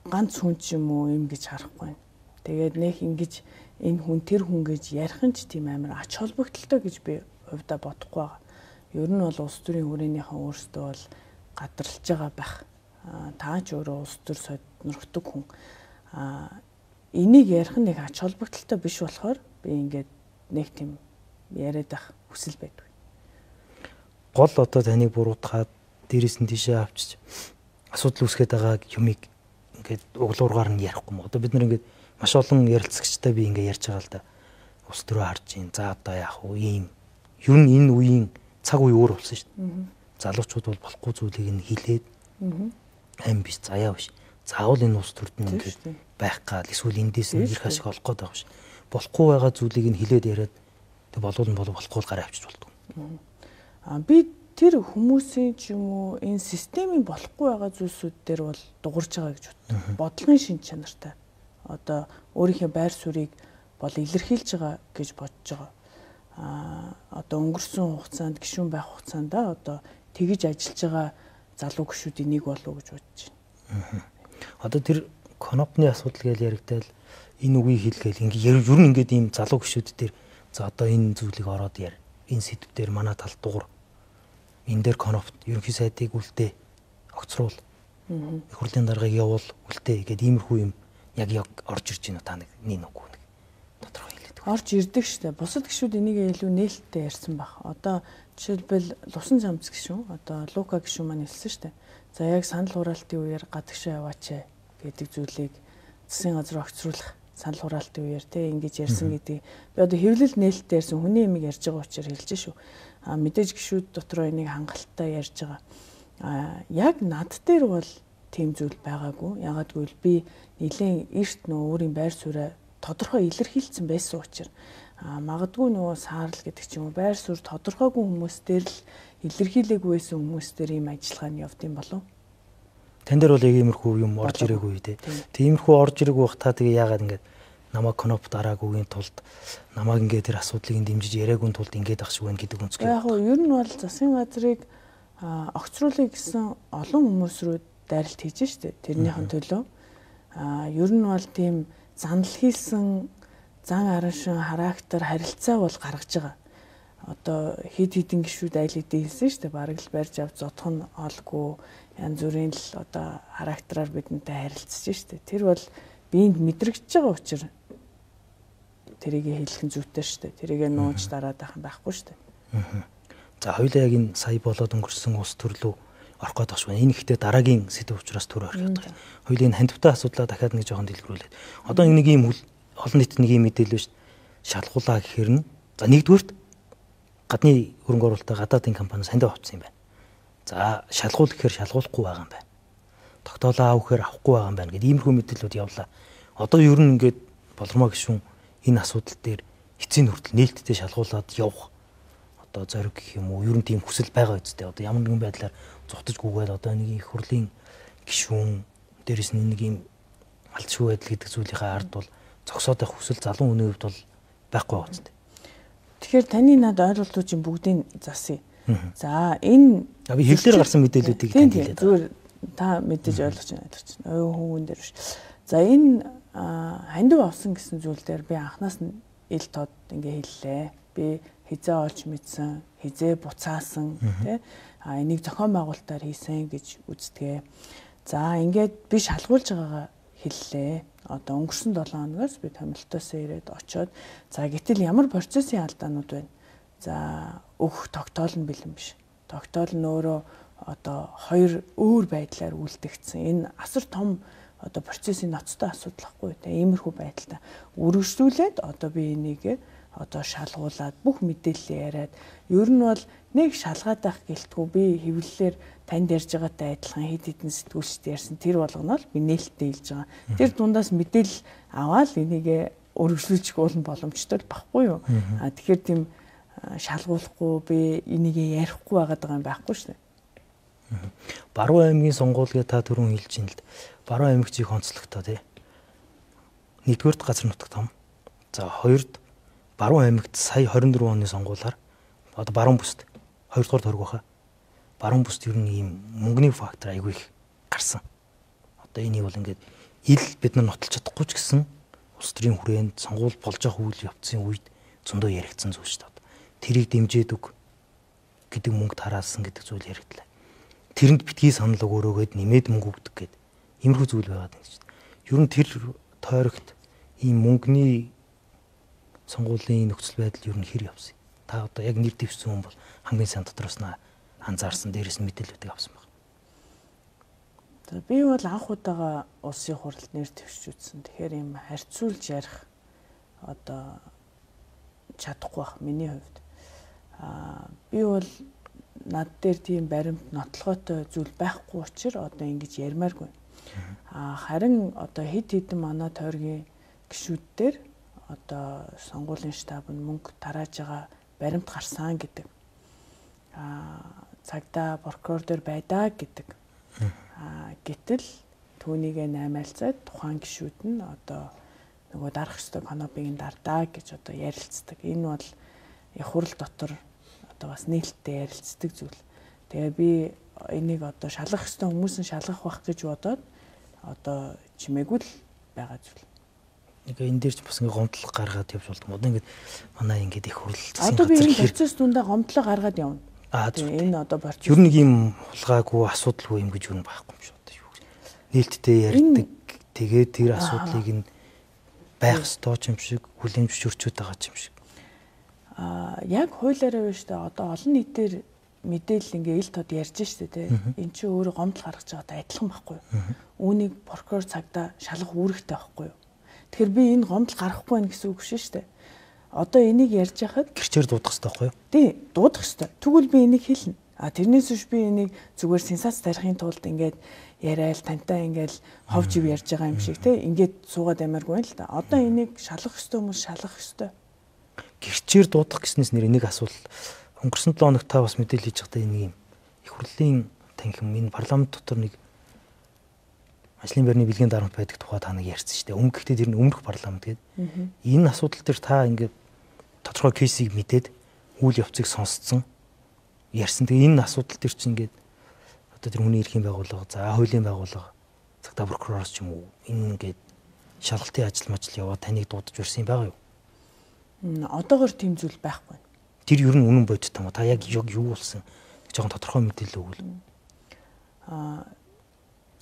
ганц хүн ч юм уу юм гэж харахгүй байна. Тэгээд нэх ингэж энэ хүн тэр хүн гэж ярих нь ч тийм амар ач холбогдолтой гэж би хувьдаа бодохгүй байгаа. Ер нь бол улс төрийн хүрээнийхэн өөрсдөө бол гадралж байгаа байх. Таа ч өөрөө улс төр сонирхдаг хүн. Энийг ярих нь нэг ач холбогдолтой биш болохоор би ингээд нэг тийм яриад байх хүсэл байдгүй. Гол одоо таныг буруутгаад дээрээс нь тийшээ авчиж асуудал үүсгээд байгаа юмыг ингээд углуургаар нь ярихгүй юм. Одоо бид нар ингээд маш олон ярилцагчтай би ингээд ярьж байгаа л да. Ус төрөө харж ийн. За одоо яах вэ? Ийм. Юу н энэ үеийн цаг үе өөр болсон шүү дээ. Залуучууд бол болохгүй зүйлийг нь хэлээд аим биш, заяа биш. Заавал энэ ус төрд нь ингээд байх гал эсвэл эндээс нь ирэх ашиг олох гээд байгаа ш. Болохгүй байгаа зүйлийг нь хэлээд яриад тэг болов нь болохгүй гараа авчиж болдог. Би тэр хүмүүсийн ч юм уу энэ системийн болохгүй байгаа зүйлсүүд дээр бол дуурж байгаа гэж боддог. Бодлогын шин чанартай. Одоо өөрийнхөө байр суурийг бол илэрхийлж байгаа гэж бодож байгаа. Одоо өнгөрсөн хугацаанд гишүүн байх хугацаанд одоо тэгж ажиллаж байгаа залуу гишүүдийн нэг болов гэж бодож байна. Одоо тэр конопны асуудал гэж яригдал энэ үгийг хэлгээл ингээ ер нь ингээд ийм залуу гишүүд дээр за одоо энэ зүйлийг ороод яар. Энэ сэдв дээр манай тал дугур энэ дээр конопт ерөнхий сайдыг үлдээ огцруул их хурлын даргаыг явуул үлдээ гэдэг иймэрхүү юм яг орж ирж байна та нэг үгүй нэг тодорхой хэлээд. Орж ирдэг штэ. Бусад гишүүд энийг илүү нээлттэй ярьсан баг. Одоо жишээлбэл Лусан Замц гишүүн одоо Лука гишүүн маань хэлсэн штэ. За яг санал хураалтын үеэр гадагшаа яваач гэдэг зүйлийг засгийн газар огцруулах санал хураалтын үеэр те ингэж ярьсан гэдэг. Би одоо хэвлэл нээлттэй ярьсан хүний юмыг ярьж байгаа учраас хэлж шүү. Мэдээж гишүүд дотроо энийг хангалттай ярьж байгаа. Яг над дээр бол тийм зүйл байгаагүй. Ягаад гэвэл би нэлээд эрт нөө өөрийн байр сууриа тодорхой илэрхийлсэн байсан учраас магадгүй нөгөө саарл гэдэг ч юм уу байр суурь тодорхойгүй хүмүүс дээр л илэрхийлээгүй байсан хүмүүс дээр ийм ажиллагаа нь явд юм болов. Тэн дээр бол яг иймэрхүү юм орж ирээгүй те. Тиймэрхүү орж ирээгүй бах та тэгээ яагаад ингээд намайг коноп дараагүйгийн тулд намайг ингээд тэр асуудлыг дэмжиж яриагүйн тулд ингээд ах шиг байна гэдэг үнцгээ. Яг нь ер нь бол засгийн газрыг огцруулъя гэсэн олон хүмүүс рүү дайралт хийж штэ. Тэрнийхэн төлөө ер нь бол тийм занал хийсэн зан араншин характер харилцаа бол гаргаж байгаа. Одоо хэд хэдэн гишүүд айл хэдийн хэлсэн штэ. Бараг л барьж авч зодох нь олгүй янз бүрийн л одоо характераар бидэнтэй харилцаж штэ. Тэр бол биеинд мэдрэгдэж байгаа учраас тэрийг хэлэх нь зүйтэй штэ. Тэрийг нууж дараад байх юм байхгүй штэ. За хоёулаа яг энэ сая болоод өнгөрсөн ус төрлөө орох гээд багш байна. Энэ ихтэй дараагийн сэдв учраас төр орох гээд байна. Хоёулаа энэ хандивтай асуудлаа дахиад нэг жоохон дэлгэрүүлээд. Одоо нэг ийм олон нийтэд нэг ийм мэдээлэл шүү дээ. шалгуулаа гэхээр нь за нэгдүгürt гадны хөрөнгө оруулалтаа гадаадын компани сандаа авчихсан юм байна. За шалгуул гэхээр шалгуулахгүй байгаа юм байна. Тогтоолоо авах гэхээр авахгүй байгаа юм байна гэдэг иймэрхүү мэдээллүүд явлаа. Одоо ер нь ингээд болормоо гişүн энэ асуудал дээр эцсийн хүртэл нээлттэй шалгуулад явах одоо зориг гэх юм уу? Ер нь тийм хүсэл байгаа үстэй. Одоо ямар нэгэн байдлаар зугтаж гүгээл одоо нэг их хурлын гишүүн дээрээс нэг юм алдшгүй байдал гэдэг зүйлийнхээ ард бол зогсоод байх хүсэл залуу хүний хувьд бол байхгүй байгаа үстэй. Тэгэхээр таны над ойлголтуудын бүгдийг засъя. За энэ би хэвлэлээр гарсан мэдээллүүдийг танд хэлээд байна. Зүгээр та мэдээж ойлгож байна. Оюун хүмүүн дээр биш. За энэ хандив авсан гэсэн зүйл дээр би анханаас нь ил тод ингээ хэллээ. Би хизээ олж мэдсэн, хизээ буцаасан тий энийг зохион байгуулалтаар хийсэн гэж үздэг. За ингээд би шалгуулж байгаагаа хэллээ. Одоо өнгөрсөн 7 хоногоос би томилтоосоо ирээд очоод за гэтэл ямар процессын алдаанууд байна. За өөх тогтоол нь бэлэн биш. Тогтоол нь өөрөө одоо хоёр өөр байдлаар үлдэгдсэн. Энэ асар том одоо процессын ноцтой асуудал байхгүй те. Иймэрхүү байдалтай үргэлжлүүлээд одоо би энийг одоо шалгуулад бүх мэдээлэл яриад ер нь бол нэг шалгаад байх гэлтгүй би хэвлэлээр танд ярьж байгаатай адилхан хэд хэдэн сэтгүүлчд ярьсан тэр болгоно л би нээлттэй хэлж байгаа. Тэр дундаас мэдээлэл аваад энийг өргөжлүүлчих уулын боломжтой л баггүй юу. Тэгэхээр тийм шалгуулахгүй би энийг ярихгүй байгаа юм байхгүй шүү дээ. Баруун аймгийн сонгуулийг та түрүүн хэлж ин л Баруун аймагчийг онцлогтой тий. Нэгдүгээрт газар нутаг том. За хоёрд Баруун аймагт сая 24 оны сонгуулиар одоо баруун бүст 2 дугаар төрөг баха. Баруун бүст ер нь ийм мөнгөний фактор айгүй их гарсан. Одоо энийг бол ингээд ил бид нар нотолж чадахгүй ч гэсэн улс төрийн хүрээнд сонгуул болж байгаа үйл явцын үед зөндөө яригдсан зүйл шүү дээ. Тэрийг дэмжиж өг гэдэг мөнгө тараасан гэдэг зүйл яригдлаа. Тэрэнд битгий санал өгөөрөөгээд нэмээд мөнгө өгдөг гэдэг иймэрхүү зүйл байгаад байна шүү дээ. Ер нь тэр тойрогт ийм мөнгөний сонгуулийн нөхцөл байдал ер нь хэр явсан. Та одоо яг нэр дэвшсэн хүн бол хамгийн сайн дотроос нь анзаарсан дээрээс нь мэдээлэлүүдийг авсан байна. За би бол анх удаага улсын хурлд нэр дэвшиж үзсэн. Тэгэхээр ийм харьцуулж ярих одоо чадахгүй байх миний хувьд. Би бол над дээр тийм баримт нотлоготой зүйл байхгүй учраас одоо ингэж ярмааргүй. Харин одоо хэд хэдэн манай тойргийн гишүүд дээр одоо сонгуулийн штаб нь мөнгө тарааж байгаа баримт гарсан гэдэг. Цагдаа прокурор дээр байдаа гэдэг. Гэтэл түүнийгээ наймаалцаад тухайн гишүүд нь одоо нөгөө дарах ёстой конопиг дардаа гэж одоо ярилцдаг. Энэ бол их хурл дотор одоо бас нээлттэй ярилцдаг зүйл. Тэгээ би энийг одоо шалгах ёстой хүмүүс нь шалгах байх гэж бодоод одоо чимээгүй л байгаа зүйл. Нэг энэ дээр ч бас ингээ гомдлого гаргаад явж болдог. Одоо ингээд манай ингээд их хурл засгийн одоо би энэ процесс дундаа гомдлого гаргаад явна. Энэ одоо процесс. Ер нь нэг юм хулгайгүй асуудалгүй юм гэж юу байхгүй юм шүү дээ. Нээлттэй ярьдаг. Тэгээд тэр асуудлыг нь байх ёстой ч юм шиг, хүлээн зөвшөөрчөөд байгаа ч юм шиг. Яг хуулиараа биш дээ. Одоо олон нийтээр мэдээлэл ингээ ил тод ярьж штэ тий. Эн чинь өөрөө гомдол гаргаж байгаатай адилхан байхгүй юу? Үүнийг прокурор цагдаа шалгах үүрэгтэй байхгүй юу? Тэгэхээр би энэ гомдол гарахгүй байх гэсэн үг шин штэ. Одоо энийг ярьж яхад гэрчээр дуудах хэрэгтэй байхгүй юу? Тий, дуудах хэрэгтэй. Тэгвэл би энийг хэлнэ. Тэрнээс биш би энийг зүгээр сенсац тарихын тулд ингээд яриад тантай ингээд ховж ив ярьж байгаа юм шиг тий. Ингээд суугаад амааргүй л да. Одоо энийг шалгах ёстой хүмүүс шалгах ёстой. Гэрчээр дуудах гэснээс нэр нэг асуулт өнгөрсөн 7 хоногт та бас мэдээлэл хийж байхдаа энэ юм их хурлын танхим энэ парламент дотор нэг ажлын байрны бэлгийн дарамт байдаг тухай та нэг ярьсан шүү дээ. Өмнөхдөө тэр нь өмнөх парламент гэдэг. Энэ асуудал дээр та ингээд тодорхой кейсийг мэдээд үйл явцыг сонсцсон ярьсан. Тэгээ энэ асуудал дээр чинь ингээд одоо тэр хүний эрхийн байгууллага, за хуулийн байгууллага, цагдаа прокуророос ч юм уу энэ ингээд шалгалтын ажил яваад таныг дуудаж ирсэн юм байгаа юу? Одоогор тийм зүйл байхгүй. Тэр ер нь үнэн бодит юм аа. Та яг юу болсон? Жохон тодорхой мэдээлэл өгвөл.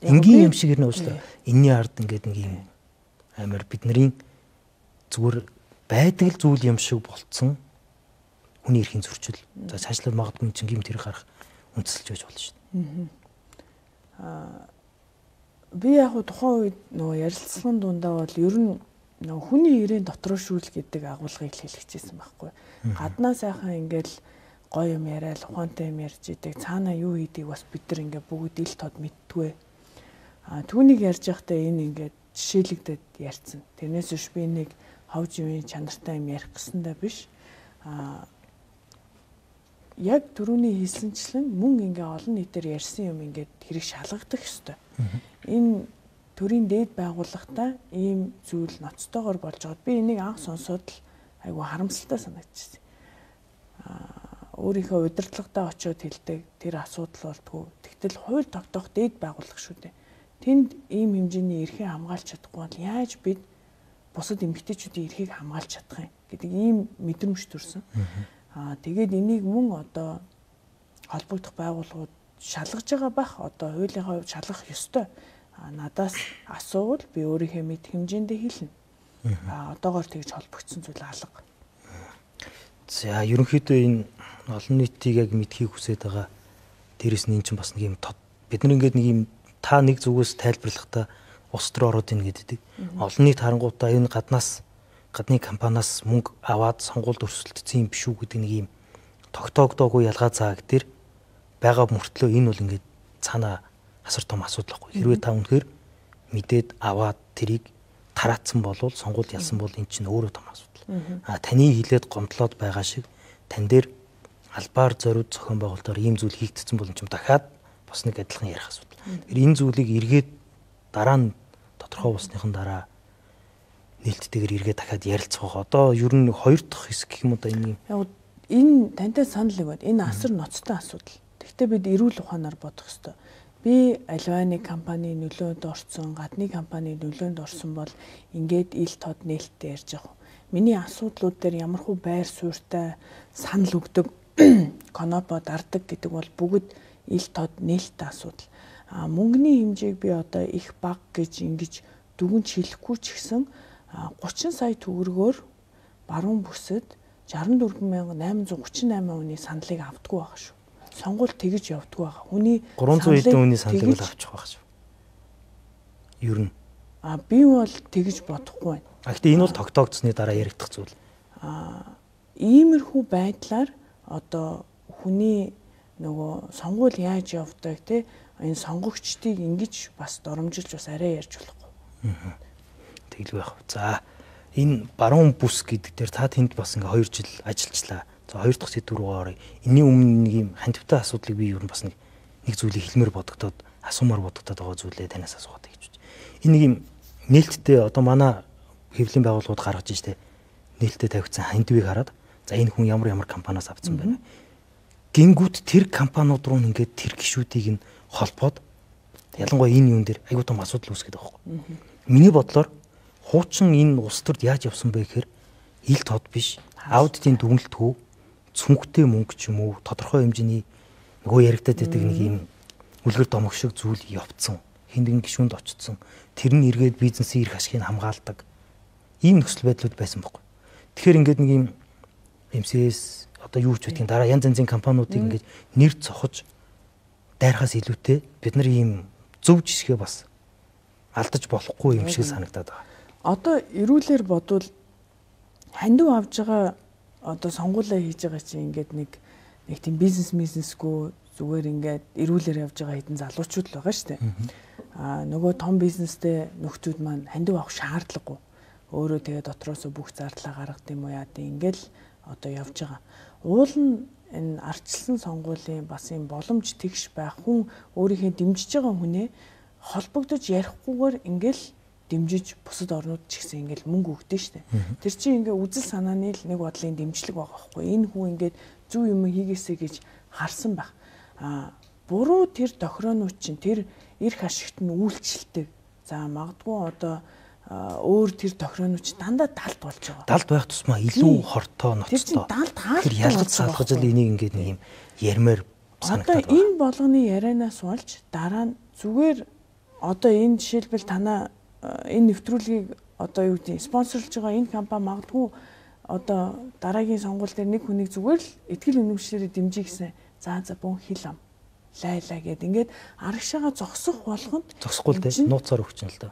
Энгийн юм шиг ирнэ уучлаа. Энэний ард ингээд нэг юм амар бидний зүгээр байдаг л зүйл юм шиг болцсон хүний эрхийн зөрчил. За цаашлаад магадгүй чинь гим тэр гарах үндэслэж байж болно шүү дээ. Би яг тухайн үед нөгөө ярилцлагын дундаа бол ер нь нөгөө хүний ирээн дотроошүүл гэдэг агуулгыг хэлчихсэн байхгүй. Гаднаа сайхан ингээл гоё юм яриад ухаантай юм ярьж идэг. Цаанаа юу хийдийг бас бид нар ингээ бүгд ил тод мэдтгүй. Түүнийг ярьж байхдаа энэ ингээд жишээлэгдээд ярьсан. Тэрнээс биш би нэг ховж юуны чанартай юм ярих гэсэндээ биш. Яг түрүүний хэлсэнчлэн мөн ингээ олон нийтээр ярьсан юм ингээд хэрэг шалгагдах ёстой. Энэ төрийн дээд байгууллагатай ийм зүйл ноцтойгоор болж байгаад би энийг анх сонсоод л айгу харамсалтай санагдчихсэн. Өөрийнхөө удирдлагатай очиод хэлдэг тэр асуудал болтгоо. Тэгтэл хууль тогтоох дээд байгууллага шүү дээ. Тэнд ийм хэмжээний эрхээ хамгаалж чадахгүй бол яаж бид бусад эмэгтэйчүүдийн эрхийг хамгаалж чадах юм гэдэг ийм мэдрэмж төрсөн. Тэгээд энийг мөн одоо холбогдох байгууллагууд шалгаж байгаа бах одоо хуулийнхаа хувьд шалгах ёстой. Надаас асуувал би өөрийнхөө мэд хэмжээндээ хэлнэ. Одоогоор тэгж холбогдсон зүйл алга. За ерөнхийдөө энэ олон нийтийг яг мэдхийг хүсэж байгаа дээрэс нь эн чинь бас нэг юм бид нар ингээд нэг юм та нэг зүгээс тайлбарлахдаа ус төр ороод ийн гэдэг. Олон нийт харангуйтаа энэ гадны компаниас мөнгө аваад сонгуульд өрсөлдсөн юм биш үү гэдэг нэг юм тогтоогдоогүй ялгаа зааг дээр байгаа мөртлөө энэ бол ингээд цаана асар том асуудал байхгүй. Хэрвээ та үнэхээр мэдээд аваад тэрийг тараацсан болвол сонгуульд ялсан бол эн чинь өөрөө том асуудал. Таны хилээд гомдлоод байгаа шиг тань дээр албаар зориуд зохион байгуулалтаар ийм зүйл хийгдсэн бол энэ дахиад бас нэг адилхан ярих асуудал. Энэ зүйлийг эргээд дараа нь тодорхой болсныхан дараа нээлттэйгээр эргээд дахиад ярилцах байгаа. Одоо ер нь хоёр дахь хэсэг гэх юм уу да энэ юм. Энэ тантай санал нэг байна. Энэ асар ноцтой асуудал. Гэхдээ бид эрүүл ухаанаар бодох ёстой. Би аливаа нэг компани нөлөөнд орсон, гадны компани нөлөөнд орсон бол ингээд ил тод нээлттэй ярьж байгаа. Миний асуудлууд дээр ямархуу байр суурьтай санал өгдөг, конопо дардаг гэдэг бол бүгд ил тод нээлттэй асуудал. Мөнгөний хэмжээг би одоо их бага гэж ингэж дүгнж хэлэхгүй ч гэсэн 30 сая төгрөгөөр баруун бүсэд 64838 хүний саналыг авдаггүй байгаа шүү. Сонгуульд тэгж явдаггүй байгаа. Хүний 300 хэдэн хүний саналыг л авчих байгаа шүү. Ер нь. Би бол тэгж бодохгүй байна. Гэхдээ энэ бол тогтоогдсны дараа яригдах зүйл. Иймэрхүү байдлаар одоо хүний нөгөө сонгуул яаж явдаг те энэ сонгогчдыг ингэж бас доромжилж бас арай ярьж болохгүй. Тэглгүй байх. За энэ баруун бүс гэдэг дээр та тэнд бас ингээ 2 жил ажиллажлаа. За 2 дахь сэдв рүү оръё. Энийн өмнө нэг юм хандивтай асуудлыг би ер нь бас нэг зүйлийг хэлмээр бодогдоод асуумаар бодогдоод байгаа зүйлээ танаас асуугаад гэж байна. Энэ нэг юм нээлттэй одоо манай хэвлэлийн байгууллагууд гаргаж штэ нээлттэй тавигдсан хандивыг хараад за энэ хүн ямар компаниас авсан байна. Гингүүд тэр компаниуд руу ингээд тэр гишүүдийг нь холбоод ялангуяа энэ юун дээр айгуу том асуудал үүсгээд байгаа байхгүй. Миний бодлоор хуучин энэ улс төрд яаж явсан бэ гэхээр ил тод биш аудитын дүгнэлтгүй цүнхтэй мөнгө ч юм уу тодорхой хэмжээний нөгөө яригдаад байдаг нэг юм үлгэр домог шиг зүйл явцсан. Хиндгэн гишүүнд очсон. Тэр нь эргээд бизнесийн эрх ашигыг хамгаалдаг. Ийм нөхцөл байдлууд байсан байхгүй. Тэгэхээр ингээд нэг юм MCS одоо юу ч гэдгийг дараа янз янзын компаниудыг ингээд нэр цохож дайрахаас илүүтэй бид нар ийм зөв жишгээ бас алдаж болохгүй юм шиг санагдаад байгаа. Одоо эрүүлэр бодвол хандив авж байгаа одоо сонгуулаа хийж байгаа чинь ингээд нэг тийм бизнесгүй зүгээр ингээд эрүүлэр явж байгаа хэдэн залуучууд л байгаа шүү дээ. Нөгөө том бизнестэй нөхцүүд маань хандив авах шаардлагагүй. Өөрөө тэгээ дотроос бүх зардлаа гаргад юм уу яа гэдэг ингээл одоо явж байгаа. Уул нь энэ ардчилсан сонгуулийн бас юм боломж тэгш байх хүн өөрийнхөө дэмжиж байгаа хүнээ холбогдож ярихгүйгээр ингээл дэмжиж бусад орнууд ч гэсэн ингээл мөнгө өгдөө штэ. Тэр чинь ингээ үзэл санааны л нэг бодлын дэмжлэг байгаа байхгүй. Энэ хүн ингээд зөв юм хийгээсэй гэж харсан байх. Буруу тэр тохироонууд чинь тэр эрх ашигт нь үйлчлэлтэй. За магадгүй одоо өөр тэр тохироонууд чинь дандаа далд болж байгаа. Далд байх тусмаа илүү хортоо ноцтой. Тэр чинь далд хаалт. Тэр ялгаж салгаж л энийг ингээд нэг юм ярмаар санагдаад байна. Одоо энэ болгоны ярианаас болж дараа нь зүгээр одоо энэ жишээлбэл танаа энэ нэвтрүүлгийг одоо юу гэдэг спонсорлж байгаа энэ компани магадгүй одоо дараагийн сонгуул дээр нэг хүнийг зүгээр л ихтгэл үнэмшлэрээ дэмжих гэсэн за бүүн хил ам лайлаа гэд ингээд арагшаага зогсох болгонд зогсохгүй л дээ нууцаар өгч нь л да.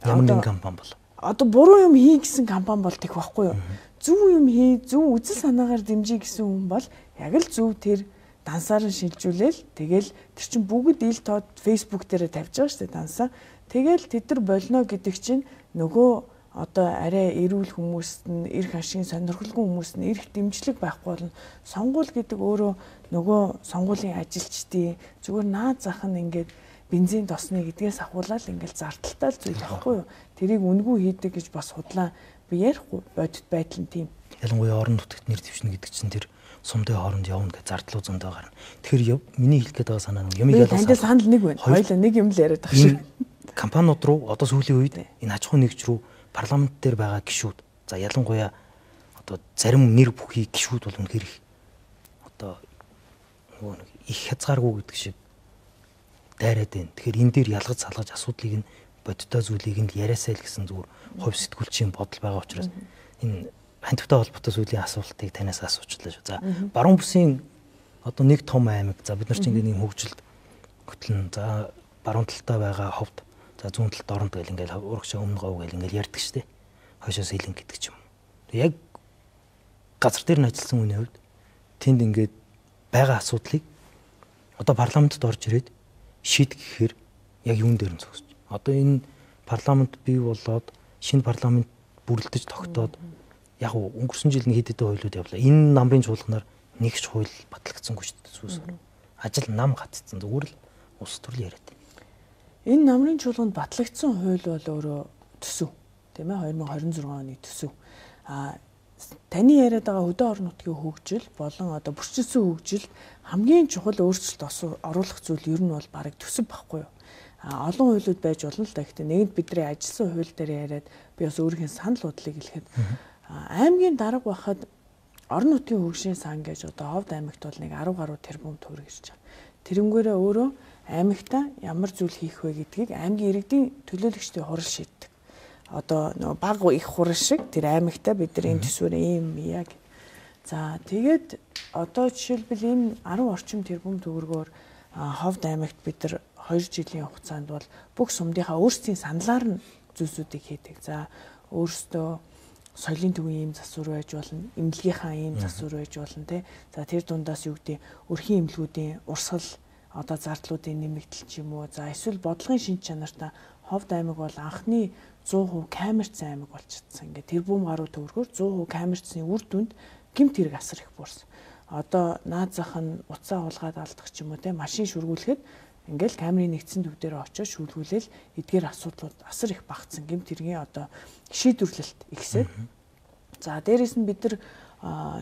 Ямар нэгэн компани бол. одоо буруу юм хий гэсэн компани бол тех байхгүй юу? Зөв юм хий, зөв үзэл санаагаар дэмжиж гэсэн хүн бол яг л зөв тэр дансаар нь шилжүүлээл тэгэл тэр чин бүгд ил тод Facebook дээр тавьж байгаа шүү дээ дансаа. Тэгэл тэд нар болно гэдэг чинь нөгөө одоо арай эрүүл хүмүүст нь эрх ашигын сонирхолгүй хүмүүст нь эрх дэмжлэг байхгүй болно. Сонгуул гэдэг өөрөө нөгөө сонгуулийн ажилчдын зүгээр наад зах нь ингээд бензин тосны гэдгээс ахуулаад ингээд зардалтай л зүйл байхгүй юу? Тэрийг үнгүй хийдэг гэж бас худлаа би ярихгүй бодит байдал нь тийм. Ялангуяа орон нутагт нэр дэвшнэ гэдэг чинь тэр сумдын хооронд явна гэж зардлуу зөндөө гарна. Тэгэхээр миний хэлэх гээд байгаа санаа нь юм ялаа. Танд санал нэг байна. Хоёулаа нэг юм л яриад байгаа шүү. Компаниуд руу одоо сүүлийн үед энэ аж ахуй нэгж рүү парламент дээр байгаа гишүүд за ялангуяа одоо зарим нэр бүхий гишүүд бол үнэхээр их одоо нөгөө нэг их хязгааргүй гэдэг шиг дайраад байна. Тэгэхээр энэ дээр ялгаж салгаж асуудлыг нь бодиттой зүйлийг нь яриасаа л гэсэн зүгээр хувь сэтгүүлчийн бодол байгаа учраас энэ хандивтай холбоотой зүйлийн асуултыг танаас асуучлаа шүү. За баруун бүсийн одоо нэг том аймаг за бид нар чинь ингээд нэг хөгжилд хөтлөн за баруун талтай байгаа ховд за зүүн талд оронд гэл ингээд урагшаа өмнө гов гэл ингээд ярьдаг шүү дээ. Хойшоос илэн гэдэг ч юм. Яг газар дээр нь ажилласан хүний хувьд тэнд ингээд байгаа асуудлыг одоо парламентд орж ирээд шийдэхээр яг юун дээр нь зогсож. Одоо энэ парламент бий болоод шинэ парламент бүрэлдэж тогтоод яг өнгөрсөн жил нэг хэд хэдэн хуйлууд явлаа. Энэ намын чуулганаар нэгч хууль батлагдсангүй шүү дээ сүүсээр. Ажил нам гацсан зүгээр л улс төрөл яриад. Энэ намын чуулганд батлагдсан хууль бол өөрөө төсөв. Тийм ээ 2026 оны төсөв. Таны яриад байгаа хөдөө орон нутгийн хөгжил болон одоо бүрчилсэн хөгжилд хамгийн чухал өөрчлөлт оруулах зүйл ер нь бол бараг төсөв байхгүй юу? Олон хуулиуд байж болно л да. Гэхдээ нэгд бидний ажилласан хууль дээр яриад би бас өөрийнхөө санал бодлыг хэлэхэд аймгийн дарга байхад орон нутгийн хөгжлийн сан гэж одоо Ховд аймагт бол нэг 10 гаруй тэрбум төгрөг ирж байгаа. Тэрнгээрээ өөрөө аймагта ямар зүйл хийх вэ гэдгийг аймгийн иргэдийн төлөөлөгчдийн хурал шийддэг. Одоо нөгөө баг их хурал шиг тэр аймагта бид нар энэ төсвөр ийм яг. За тэгээд одоо жишээлбэл энэ 10 орчим тэрбум төгрөгөөр Ховд аймагт бид нар 2 жилийн хугацаанд бол бүх сумдынхаа өөрсдийн саналаар нь зүйлсүүдийг хийдэг. За өөрсдөө соёлын төвийн ийм засвар байж болно, эмнэлгийнхаа ийм засвар байж болно тий. За тэр дундаас юу гэдэг өрхийн эмнэлгүүдийн урсгал одоо зардлуудын нэмэгдэл ч юм уу. За эсвэл бодлогын шинж чанартай Ховд аймаг бол анхны 100% камерцсан аймаг болж чадсан. Ингээд тэрбум гаруй төгрөгөөр 100% камерцсны үр дүнд гэмт хэрэг асар их буурсан. Одоо наад зах нь уцаа хулгаад алдах ч юм уу тий машин шүргүүлэхэд ингээл камерын нэгдсэн төв дээр очиж шүүлгүүлээл эдгээр асуудлууд асар их багтсан гэмт хэргийн одоо шийдвэрлэлт ихсээд. За дээрэс нь бид нар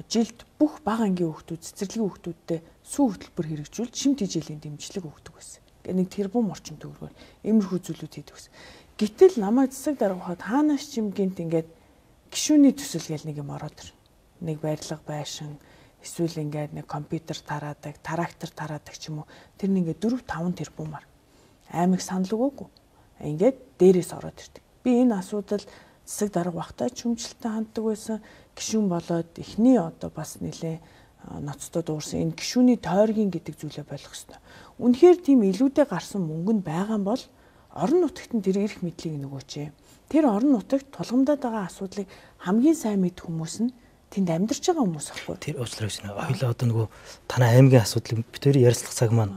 жилд бүх бага ангийн хүүхдүүд цэцэрлэгийн хүүхдүүдтэй сүү хөтөлбөр хэрэгжүүлж шимт хижээлийн дэмжлэг өгдөг байсан. Ингээ нэг тэрбум орчим төгрөгөөр иймэрхүү зүйлүүд хийдэг байсан. Гэтэл намайг засаг даргахад хаанаас ч юм гинт ингээд гишүүний төсөл гэл нэг юм ороод ир. Нэг барилга байшин эсвэл ингээд нэг компьютер тараадаг, трактор тараадаг ч юм уу. Тэр нэг ингээд 4-5 тэрбумаар аймаг санал өгөөгүй. Ингээд дээрээс ороод ирдэг. Би энэ асуудал засаг дарга багтаа чүмжлэлтэй ханддаг байсан. Гишүүн болоод эхний одоо бас нэлээ ноцтой дуурсан энэ гишүүний тойргийн гэдэг зүйлээ болох ёстой. Үнэхээр тийм илүүтэй гарсан мөнгө нь байгаа бол орон нутагт нь тэр эрх мэдлийг нөгөөч. Тэр орон нутагт тулгамдаад байгаа асуудлыг хамгийн сайн мэдэх хүмүүс нь тэнд амьдарч байгаа хүмүүс аахгүй. Тэр уучлаарай шинэ. Хоёлаа одоо нөгөө танай аймгийн асуудлыг битүүр ярилцлах цаг маань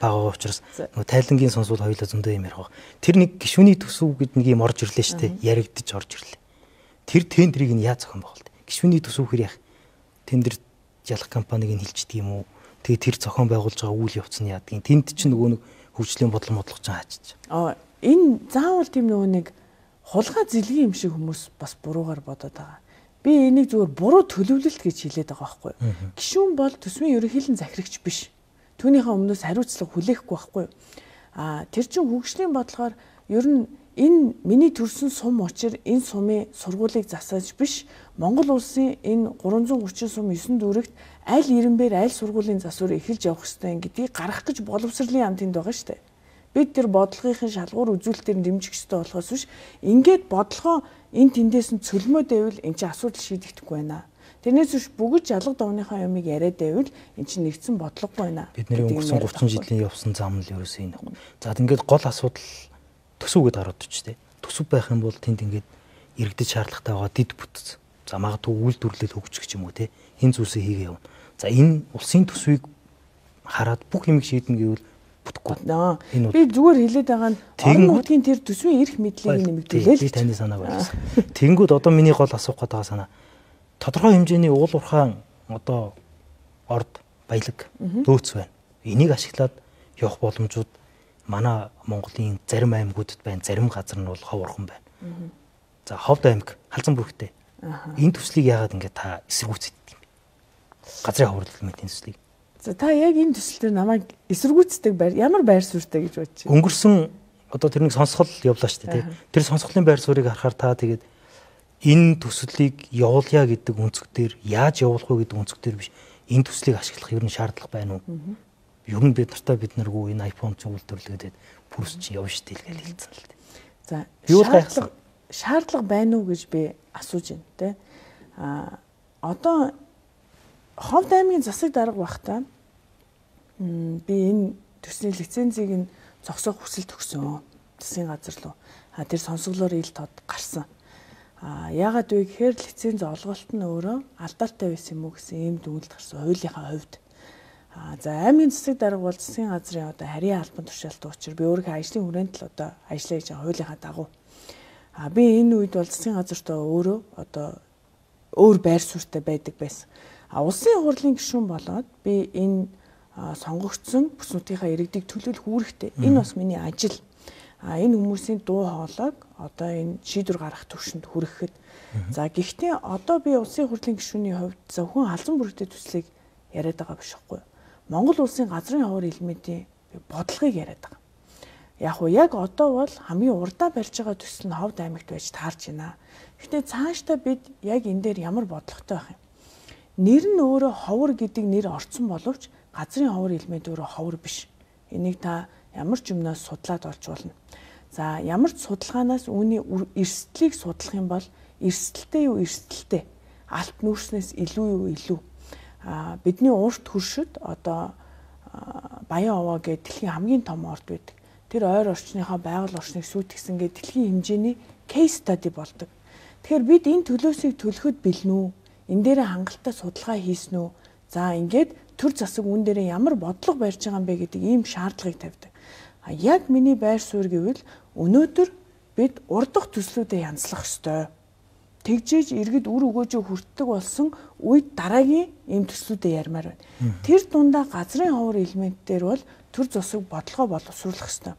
бага учраас нөгөө тайлангийн сонсвол хоёлаа зөндөө юм ярих. Тэр нэг гишүүний төсөв гэд нэг юм орж ирлээ шүү дээ. Яригдчих орж ирлээ. Тэр тендерийг нь яаж зохион байгуулдаг? Гишүүний төсөв хэр яах? Тендер ялах компаниг нь хилчдэг юм уу? Тэгээ тэр зохион байгуулж байгаа үйл явц нь яадгийг. Тэнд чинь нөгөө нэг хөгжлийн бодлого модлого ч хаачиж. Энэ заавал тийм нөгөө нэг хулгай зэлгийн юм шиг хүмүүс бас буруугаар бодоод байгаа. Би энийг зүгээр буруу төлөвлөлт гэж хэлээд байгаа байхгүй юу? Гишүүн бол төсвийн ерөнхийлөн захирагч биш. Түүнийхээ өмнөөс хариуцлага хүлээхгүй байхгүй юу? Тэр чинь хөгжлийн бодлогоор ер нь энэ миний төрсэн сум учир энэ сумын сургуулийг засааж биш Монгол улсын энэ 330 сум 9 дүүрэгт аль ирэмбээр аль сургуулийн засвар эхэлж явах ёстой гэдгийг гаргах гэж боловсролын ам тэнд байгаа шүү дээ. Бид тэр бодлогын шалгуур үзүүлэлтээр дэмжих ёстой болохоос биш ингээд бодлогоо энэ тэндээс нь цөлмөөд байвал эн чинь асуудал шийдэгдэхгүй байна. Тэрнээс биш бүгд жалга довныхаа юмыг яриад байвал эн чинь нэгдсэн бодлогогүй байна. Бидний өнгөрсөн 30 жилийн явсан зам л ерөөсөө энэ. За ингээд гол асуудал төсөв гэдээ гараад очив тээ. төсөв байх юм бол тэнд ингээд иргэдэж шаардлагатай байгаа дид бүтц. За магадгүй үйлдвэрлэл хөгжих ч юм уу те. Энэ зүйлсээ хийгээ явна. За энэ улсын төсвийг хараад бүх юмыг шийднэ гэвэл бүтэхгүй. Би зүгээр хэлээд байгаа нь орон нутгийн тэр төсвийн эрх мэдлийг нэмэгдүүлээ л. Би таны санааг ойлгосон. Тэнгүүд одоо миний гол асуух гэдэг санаа. Тодорхой хэмжээний уул уурхаан одоо орд баялаг дөөц байна. Энийг ашиглаад явах боломжууд манай Монголын зарим аймагуудад байна. Зарим газар нь бол хов орхон байна. За Ховд аймаг халзан бүрхтэй. Энэ төслийг яагаад ингэ та эсэргүүцэдэг юм бэ? Газрын ховор элементийн төслийг. За та яг энэ төсөл дээр намайг эсэргүүцдэг ямар байр суурьтай гэж бодож байна? Өнгөрсөн одоо тэрнийг сонсгол явлаа шүү дээ. Тэр сонсголын байр суурийг харахаар та тэгээд энэ төслийг явуулъя гэдэг өнцөг дээр яаж явуулах вэ гэдэг өнцөг дээр биш. Энэ төслийг ашиглах ер нь шаардлага байна уу? Ер нь бид нартай бид наргүй энэ iPhone ч үйлдвэрлэгээд пүрс чи явна шүү дээ гэж хэлсэн л дээ. За би бол гайхсан. Шаардлага байна уу гэж би асууж байна те. Одоо Ховд аймгийн засаг дарга багтаа би энэ төслийн лицензийг нь зогсоох хүсэлт өгсөн. Засгийн газар руу. Тэр сонсголоор ил тод гарсан. Яагаад вэ гэхээр лиценз олголт нь өөрөө алдаартай байсан юм уу гэсэн ийм дүгнэлт гарсан хуулийнхаа хувьд. За аймгийн засаг дарга бол засгийн газрын одоо харийн албан тушаалтай учраас би өөрийнхөө ажлын хүрээнд л одоо ажиллая гэж хуулийнхаа дагуу. Би энэ үед бол засгийн газартаа өөрөө одоо өөр байр суурьтай байдаг байсан. Улсын хурлын гишүүн болоод би энэ сонгогдсон бүс нутгийнхаа иргэдийг төлөөлөх үүрэгтэй. Энэ бас миний ажил. Энэ хүмүүсийн дуу хоолойг одоо энэ шийдвэр гаргах түвшинд хүрэхэд. За гэхдээ одоо би улсын хурлын гишүүний хувьд зөвхөн халзан бүрхтэй төслийг яриад байгаа биш үгүй. Монгол улсын газрын ховор элементийн бодлогыг яриад байгаа. Яг одоо бол хамгийн урдаа барьж байгаа төсөл нь Ховд аймагт байж таарч байна. Гэхдээ цаашдаа бид яг энэ дээр ямар бодлоготой байх юм? Нэр нь өөрөө ховор гэдэг нэр орцсон боловч газрын ховор элемент өөрөө ховор биш. Энийг та ямар ч юмнаас судлаад олж болно. За ямар ч судалгаанаас үүний эрсдлийг судлах юм бол эрсдэлтэй юу эрсдэлтэй? Алт нүүрснээс илүү юу илүү? Бидний урт хөршид одоо Баян овоо гэдэг дэлхийн хамгийн том орд байдаг. Тэр ойр орчныхаа байгаль орчныг сүйтгэсэн гэдэг дэлхийн хэмжээний кейс стади болдог. Тэгэхээр бид энэ төлөөсийг төлөхөд бэлнэ үү? Энэ дээрээ хангалттай судалгаа хийсэн үү? За ингээд төр засаг үн дээрээ ямар бодлого барьж байгаа юм бэ гэдэг ийм шаардлагыг тавьдаг. Яг миний байр суурь гэвэл өнөөдөр бид урдах төслүүдэд янзлах ёстой. Тэгжээж иргэд үр өгөөжөө хүртдэг болсон үед дараагийн ийм төслүүдэд ярмаар байна. Тэр дундаа газрын ховор элементээр бол төр засаг бодлогоо боловсруулах ёстой.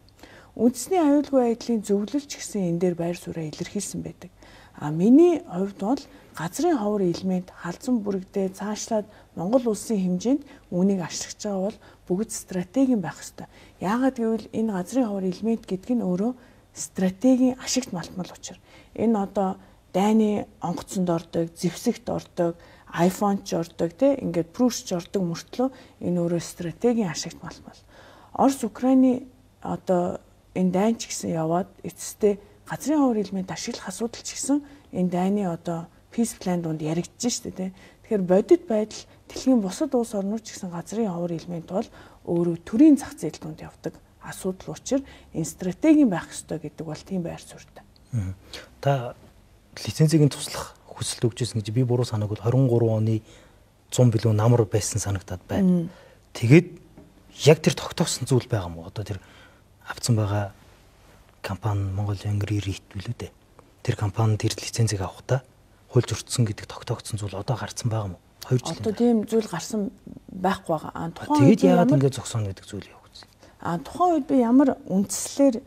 Үндэсний аюулгүй байдлын зөвлөлч гэсэн энэ дээр байр сууриа илэрхийлсэн байдаг. Миний хувьд бол газрын ховор элемент халзан бүрэгдээ цаашлаад Монгол улсын хэмжээнд үүнийг ашиглаж байгаа бол бүгд стратегийн байх ёстой. Яагаад гэвэл энэ газрын ховор элемент гэдэг нь өөрөө стратегийн ашигт малтмал учир. Энэ одоо дайны онгоцонд ордог, зэвсэгт ордог, iPhone ч ордог, ингээд Prush ч ордог мөртлөө энэ өөрөө стратегийн ашигт малтмал. Орос Украины одоо энэ дайн ч гэсэн яваад эцэстээ газрын ховор элемент ашиглах асуудал ч гэсэн энэ дайны одоо peace plan донд яригдж штэ тий. Тэгэхээр бодит байдал дэлхийн бусад улс орнууд ч гэсэн газрын ховор элемент бол өөрөө төрийн зах зээл донд явдаг асуудал учраас энэ стратегийн байх ёстой гэдэг бол тийм байр суурьтай. Та лицензийг нь туслах хүсэлт өгчээсэн гэж би буруу санаагүй 23 оны 100 билүү намар байсан санагдаад байна. Тэгээд яг тэр тогтоосон зүйл байгаа мó одоо тэр авцсан байгаа компани Монгол Янгри Рит билүү дээ. Тэр компанид тэр лицензийг авахдаа хууль зөрчсөн гэдэг тогтоогдсон зүйл одоо гарсан байгаа мó 2 жил. Одоо тийм зүйл гарсан байхгүй байгаа. Тэгээд яагаад ингэ зогсооно гэдэг зүйл явагдсан. Тухайн үед би ямар үндслээр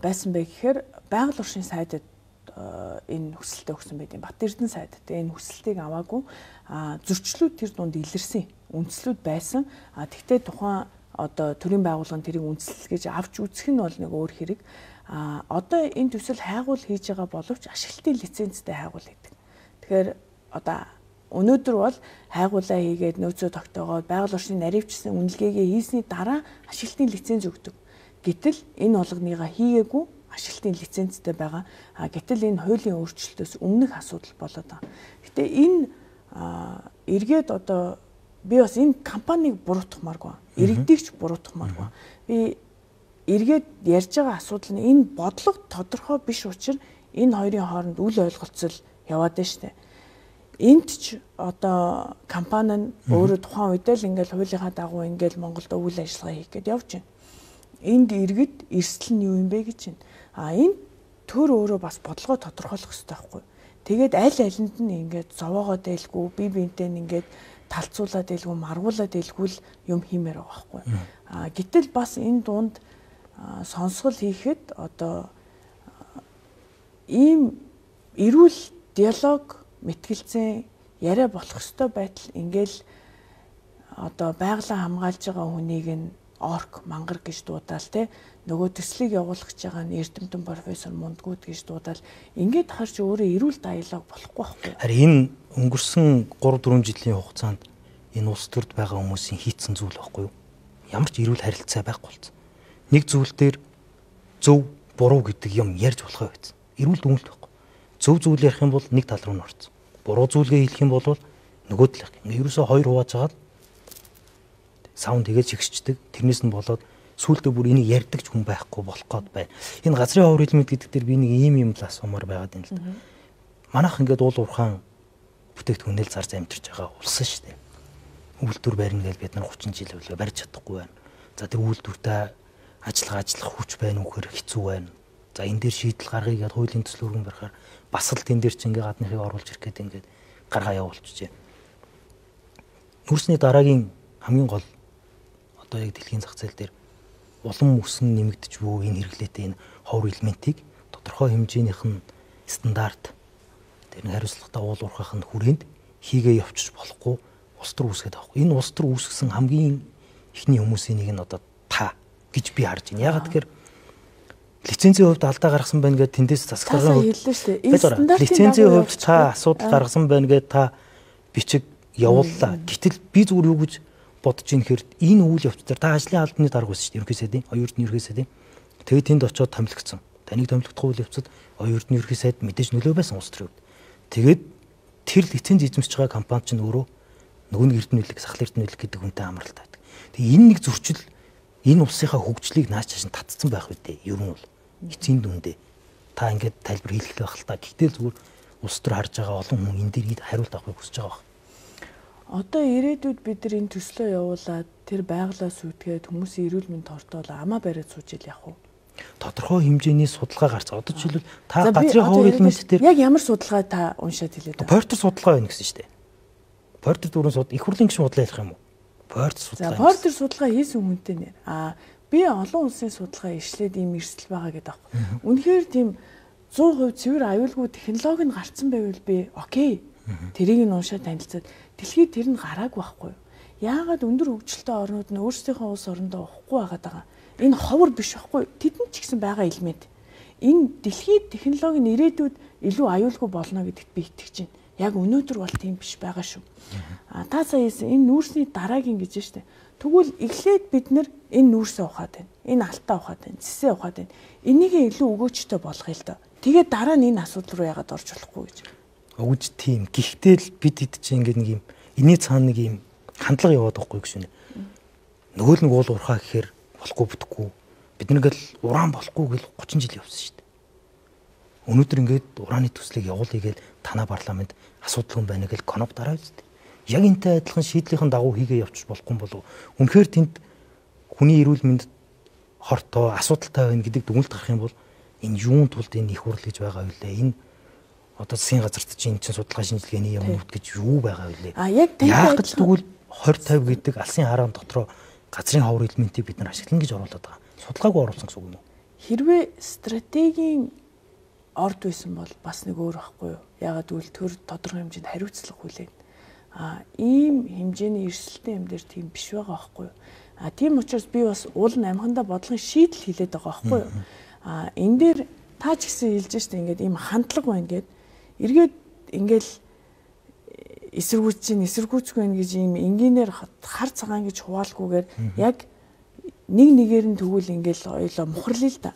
байсан бэ гэхээр байгаль орчны сайдад энэ хүсэлтээ өгсөн байт юм. Бат Эрдэнэ сайдад энэ хүсэлтийг аваагүй зөрчлүүд тэр дунд илэрсэн. Үндслүүд байсан. Тэгтээ тухайн одоо төрийн байгууллагын тэрийг үндслэл гэж авч үзэх нь бол нэг өөр хэрэг. Одоо энэ төсөл хайгуул хийж байгаа боловч ашиглалтын лицензтэй хайгуул гэдэг. Тэгэхээр одоо өнөөдөр бол хайгуулаа хийгээд нөөцөө тогтоогоод байгаль орчны наривчсан үнэлгээгээ хийсний дараа ашиглалтын лиценз өгдөг. Гэтэл энэ олгоныгаа хийгээгүй ашиглалтын лицензтэй байгаа. Гэтэл энэ хуулийн өөрчлөлтөөс өмнөх асуудал болоод байгаа. Гэтэ энэ эргээд одоо би бас энэ компанийг буруутгахмааргүй. Иргэдийг ч буруутгахмааргүй. Би эргээд ярьж байгаа асуудал нь энэ бодлого тодорхой биш учраас энэ хоёрын хооронд үл ойлголцол яваад байна шүү дээ. Энд ч одоо компани нь өөрөө тухайн үедээ л ингээл хуулийнхаа дагуу ингээл Монголд үйл ажиллагаа хийх гээд явж байна. Энд иргэд эрсдэл нь юу юм бэ гэж байна. Энэ төр өөрөө бас бодлогоо тодорхойлох хэрэгтэй байхгүй. Тэгээд аль алинд нь ингээд зовоогоо дээлгүй, бие биентэй нь ингээд талцуулаад дээлгүй, маргуулаад дээлгүй л юм хиймээр байгаа байхгүй. Гэтэл бас энэ дунд сонсгол хийхэд одоо ийм эрүүл диалог мэтгэлцэн яриа болох ёстой байтал ингээл одоо байгалаа хамгаалж байгаа хүнийг нь орк мангар гэж дуудаал те нөгөө төслийг явуулах гэж байгаа нь Эрдэмтэн профессор Мундгууд гэж дуудаал ингээд харж өөрөө эрүүл диалог болохгүй байхгүй. Харин энэ өнгөрсөн 3-4 жилийн хугацаанд энэ улс төрд байгаа хүмүүсийн хийцэн зүйл байхгүй юу? Ямар ч эрүүл харилцаа байхгүй болсон. Нэг зүйл дээр зөв буруу гэдэг юм ярьж болохгүй байсан. Эрүүл дүнэлт байхгүй. Зөв зүйл ярих юм бол нэг тал руу нь орсон. Буруу зүйлгээ хэлэх юм бол нөгөө талх. Ингээ ерөөсөө хоёр хувааж байгаа саунд тэгээд шигшчдэг. Тэрнээс нь болоод сүүлдээ бүр энийг ярьдаг ч хүн байхгүй болох гээд байна. Энэ газрын ховор хэлмэд гэдэг дээр би нэг ийм л асуумаар байгаад байна л да. Манайх ингээд уул уурхаан бүтээгдэхүүнэл зарж амьдарч байгаа улс шүү дээ. Үйлдвэр барина гэж бид нар 30 жил хөвлөө барьж чадахгүй байна. За тэр үйлдвэртэй ажиллах хүч байна уу гэхээр хэцүү байна. За энэ дээр шийдэл гаргая гэдээ хуулийн төсөл өргөн барихаар бас л тэн дээр ч ингээ гадныхыг оруулж ирэх гээд ингээд гаргаа явуулчихжээ. Нүүрсний дараагийн хамгийн гол одоо яг дэлхийн зах зээл дээр улам өсөн нэмэгдэж буй энэ хэрэглээтэй энэ ховор элементийг тодорхой хэмжээнийх нь стандарт тэр нь хариуцлагатай уул уурхах нь хүрээнд хийгээ явчих болохгүй улс төр үүсгээд байгаа. Энэ улс төр үүсгэсэн хамгийн ихний хүмүүсийн нэг нь одоо та гэж би харж байна. Ягаад гэхээр лицензийн хувьд алдаа гаргасан байна гэдэг тэндээс засаглагын хувьд лицензийн хувьд та асуудал гаргасан байна гэдэг та бичиг явууллаа. Гэтэл би зүгээр юу гэж бодож ийн гэхээр энэ үйл явц дээр та ажлын албаны дарга байсан шүү дээ. Ерөнхий сайдын, оюун эрдэнэ ерөнхий сайдын. Тэгээд тэнд очиод томилогдсон. Таныг томилогдох үйл явцад оюун эрдэнэ ерөнхий сайд мэдээж нөлөө байсан улс төрийн хувьд. Тэгээд тэр лиценз эзэмшиж байгаа компани ч өөрөө нөгөө нэг эрдэнэ үйлчлэг, сахал эрдэнэ үйлчлэг гэдэг хүнтэй амралтай байдаг. Тэгээд энэ нэг зөрчил энэ улсынхаа хөгжлийг нааш чашин татцсан байх үедээ ер нь бол эцсийн дүндээ та ингээд тайлбар хийх байх л та. Гэхдээ зүгээр улс төр харж байгаа олон хүн энэ дээр хариулт авахыг хүсэж байгаа байна. Одоо ирээдүйд бид нар энэ төслөө явуулаад тэр байгалаа сүйтгээд хүмүүсийн эрүүл мэнд тортоол амаа бариад сууж ил явах уу? Тодорхой хэмжээний судалгаа гарч. Одоо жишээлбэл та газрын ховор элемент дээр яг ямар судалгаа та уншаад хэлээд байна? Портер судалгаа байна гэсэн шүү дээ. Портер дөрөв их хурлын гишүүн бодлоо ярих юм уу? Портер судалгаа. За портер судалгаа хийсэн хүнтэй нэр. Би олон улсын судалгаа ишлээд ийм эрсдэл байгаа гэдэг аахгүй. Үнэхээр тийм 100% цэвэр аюулгүй технологи нь гарцсан байвал би окей. Тэрийг нь уншаад танилцаад дэлхийд тэр нь гараагүй байхгүй юу? Яагаад өндөр хөгжилтэй орнууд нь өөрсдийнхөө улс орондоо уухгүй байгаад байгаа? Энэ ховор биш байхгүй юу? Тэдэнд ч гэсэн байгаа элемент. Энэ дэлхийд технологи нь ирээдүйд илүү аюулгүй болно гэдэгт би итгэж байна. Яг өнөөдөр бол тийм биш байгаа шүү. Та саяасан энэ нүүрсний дараагийн гэж штэ. Тэгвэл эхлээд бид нэр энэ нүүрсээ ухаад байна. Энэ алтаа ухаад байна. Цэсээ ухаад байна. Энийг илүү өгөөчтэй болгоё л доо. Тэгээд дараа нь энэ асуудал руу яагаад орж болохгүй гэж. Өгж тийм. Гэхдээ л бид хэд чинь ингээд нэг юм энэний цаана нэг юм хандлага яваад байхгүй гэж шинэ. Нөгөө л нэг уул уурхаа гэхээр болохгүй бүтэхгүй. Бид нэгэл уран болохгүй гэл 30 жил явсан шүү дээ. Өнөөдөр ингээд ураны төслийг явуулъя гээл танаа парламент асуудал хүн байна гэл коноп дараа үстэ. Яг энтэй адилхан шийдлийн дагуу хийгээ явчих болохгүй юм болов. Үнэхээр тэнд хүний эрүүл мэнд хортой асуудалтай байна гэдэг дүгнэлт гарах юм бол энэ юун тулд энэ их хурл гэж байгаа вэ? Энэ одоо засгийн газарт чинь судалгаа шинжилгээний юмнууд гэж юу байгаа вэ? Яг яг л тэгвэл 20-50 гэдэг алсын хараан дотроо газрын ховор элементийг бид нар ашиглана гэж оруулаад байгаа. Судалгаагүй оруулсан гэсэн үг юм уу? Хэрвээ стратегийн орд байсан бол бас нэг өөр байхгүй юу? Ягаад гэвэл төр тодорхой хэмжээнд хариуцлага хүлээн. Ийм хэмжээний эрсдэлтэй юм дээр тийм биш байгаа байхгүй юу? Тийм учраас би бас уул амхандаа бодлогын шийдэл хийлээд байгаа байхгүй юу? Энэ дээр та ч гэсэн хэлж штэ ингээд ийм хандлага байна гэд эргээд ингээл эсэргүүцгүй байна гэж ийм энгийнээр хар цагаан гэж хуваалгүйгээр яг нэг нэгээр нь тэгвэл ингээл ойлоо мухарлаа л да.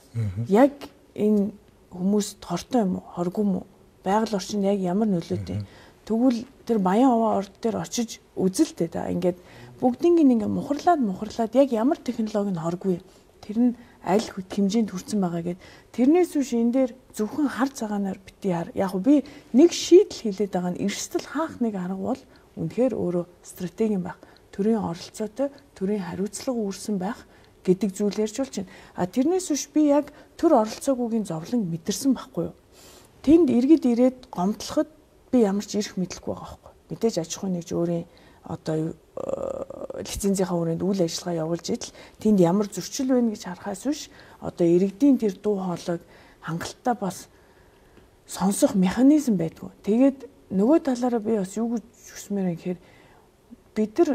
Яг энэ хүмүүс тортой юм уу, хоргүй юм уу? Байгаль орчинд яг ямар нөлөөтэй? Тэгвэл тэр баян овоо орд дээр очиж үзэлтэй да. Ингээд бүгднийг ингээ мухарлаад яг ямар технологи нь хоргүй. Тэр нь аль хэмжээнд хүрсэн байгаа гэд тэрнээс үүш энэ дээр зөвхөн хар цагаанаар бити хар. Яг би нэг шийдэл хэлээд байгаа нь эрсдэл хаах нэг арга бол үнэхээр өөрөө стратеги юм байх. Төрийн оролцоотой, төрийн хариуцлага үүрсэн байх гэдэг зүйл ярьж болж байна. А тэрнээс үүш би яг төр оролцоогүйгийн зовлон мэдэрсэн байхгүй юу? Тэнд иргэд ирээд гомдлоход би ямар ч ирэх мэдлэхгүй байгаа байхгүй. Мэдээж аж ахуйн нэгж өөрийн одоо лицензийнхаа хүрээнд үйл ажиллагаа явуулж идэл тэнд ямар зөрчил байна гэж харахаас биш одоо иргэдийн тэр дуу хоолойг хангалттай бас сонсох механизм байдгүй. Тэгээд нөгөө талаараа би бас юу гэж хүсмээр юм гэхээр бид нар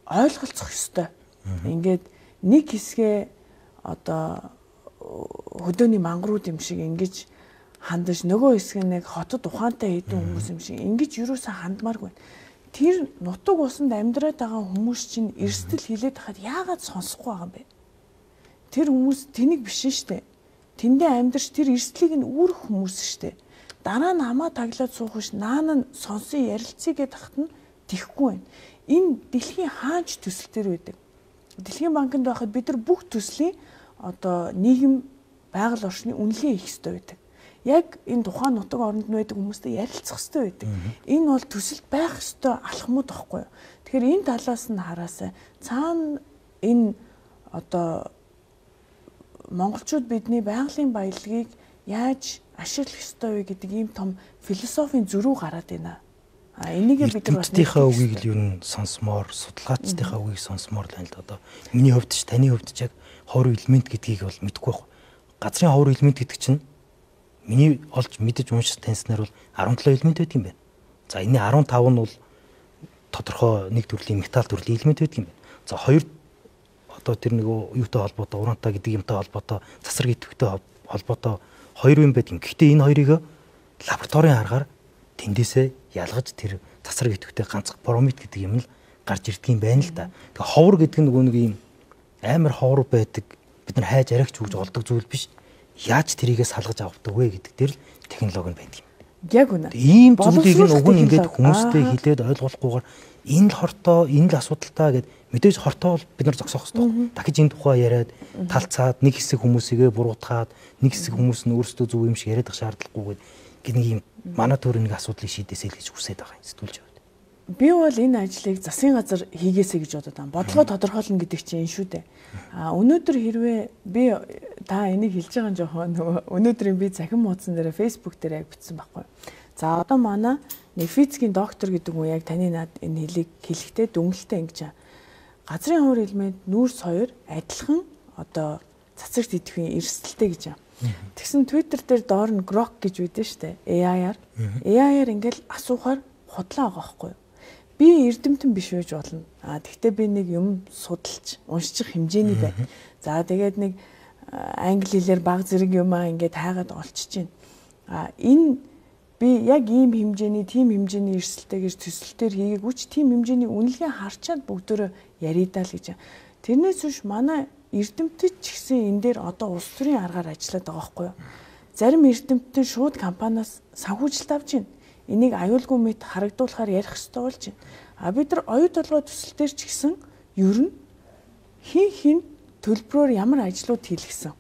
ойлголцох ёстой. Ингээд нэг хэсгээ одоо хөдөөний мангарууд юм шиг ингэж хандаж нөгөө хэсэг нэг хотод ухаантай хэдэн хүмүүс юм шиг ингэж юусаа хандмааргүй. Тэр нутаг усанд амьдраад байгаа хүмүүс чинь эрсдэл хилээд хахад яагаад сонсохгүй байгаа юм бэ? Тэр хүмүүс тэнийг биш шүү дээ. Тэндээ амьдарч тэр эрсдлийг нь үүрэх хүмүүс шүү дээ. Дараа нь хамаа таглаад суух ш наана нь сонсон ярилцъя гэдэг хат нь тэхгүй байна. Энэ дэлхийн хаач төсөл төр байдаг. Дэлхийн банкнд байхад бид нар бүх төслийн одоо нийгэм байгаль орчны үнэлгээ хийх ёстой байдаг. Яг энэ тухайн нутаг оронд байдаг хүмүүстэй ярилцах хэрэгтэй байдаг. Энэ бол төсөлд байх ёстой алхмууд байхгүй юу? Тэгэхээр энэ талаас нь хараасаа цаана энэ одоо монголчууд бидний байгалийн баялагийг яаж ашиглах ёстой вэ гэдэг ийм том философийн зөрүү гараад байна. А энийг бид нар бас тийнхаа үгийг л ер нь сонсмоор, судлаачдынхаа үгийг сонсмоор л байна л одоо миний хувьд ч таны хувьд ч яг ховор элемент гэдгийг бол мэдэхгүй байна. Газрын ховор элемент гэдэг чинь миний олж мэдэж уншиж таньснаар бол 17 элемент байдаг юм байна. За энэ 15 нь бол тодорхой нэг төрлийн металл төрлийн элемент байдаг юм байна. За хоёр одоо тэр нөгөө юутай холбоотой урантай гэдэг юмтай холбоотой засар идэвхтэй холбоотой хоёр юм байдаг. Гэхдээ энэ хоёрыг лабораторийн аргаар тэндээсээ ялгаж тэр засар идэвхтэй ганц бромид гэдэг юм л гарч ирдэг юм байна л да. Тэгээ ховор гэдэг нь нөгөө нэг юм амар ховор байдаг. Бид нар хайж арайч үгж олдог зүйл биш. Яаж тэрийгээ салгаж авдаг вэ гэдэг дээр л технологи нь байдаг юм. Яг үнэ. Ийм зүйлийг нь уг нь ингээд хүмүүстэй хэлээд ойлгуулахгүйгээр энэ л хортой, энэ л асуудалтай гэд мэдээж хортой бол бид нар зогсоох хэрэгтэй. Дахиж энэ тухай яриад талцаад нэг хэсэг хүмүүсийгээ буруутгаад нэг хэсэг хүмүүс нь өөрсдөө зөв юм шиг яриад ах шаардлагагүйгээд гэх нэг юм манай төрийн нэг асуудлыг шийдээсэй л гэж хүсэж байгаа юм сэтгүүлж байна. Би бол энэ ажлыг засгийн газар хийгээсэй гэж бодод байна. Бодлого тодорхойлно гэдэг чинь энэ шүү дээ. А өнөөдөр хэрвээ би та энийг хэлж байгаа нь жоохон нөгөө өнөөдрийн би захин муудсан дээр Facebook дээр яг бичсэн байхгүй. За одоо манай нэг физикийн доктор гэдэг хүн яг таны над энэ хэлийг хэлэхдээ дүнэлтээ ингэж газрын ховор элемент нүүрс хоёр адилхан одоо цацагт идэвхийн эрсдэлтэй гэж байна. Тэгсэн Twitter дээр доор нь Grok гэж үйдэн штэ AI-аар. AI-аар ингээл асуухаар худлаа байгаа байхгүй. Би эрдэмтэн биш байж болно. Тэгвэл би нэг юм судалж, уншчих хэмжээний байна. За тэгээд нэг англи хэлээр баг зэрэг юмаа ингээд хайгаад олчиж байна. Энэ би яг ийм хэмжээний, тийм хэмжээний эрсдэлтэйгээр төсөлтөөр хийгээгүй ч тийм хэмжээний үнэлгээ харчаад бүгдөө яридаа л гэж. Тэрнээс биш манай эрдэмтэд ч гэсэн энэ дээр одоо улс төрийн аргаар ажиллаад байгаа байхгүй юу? Зарим эрдэмтэн шууд компаниас санхүүжилт авч байна. Энийг аюулгүй мэд харагдуулахаар ярих хэрэгтэй болж байна. А бид нар оюу толгой төсөл дээр ч гэсэн ер нь хин төлбөрөөр ямар ажлууд хийлгэсэн.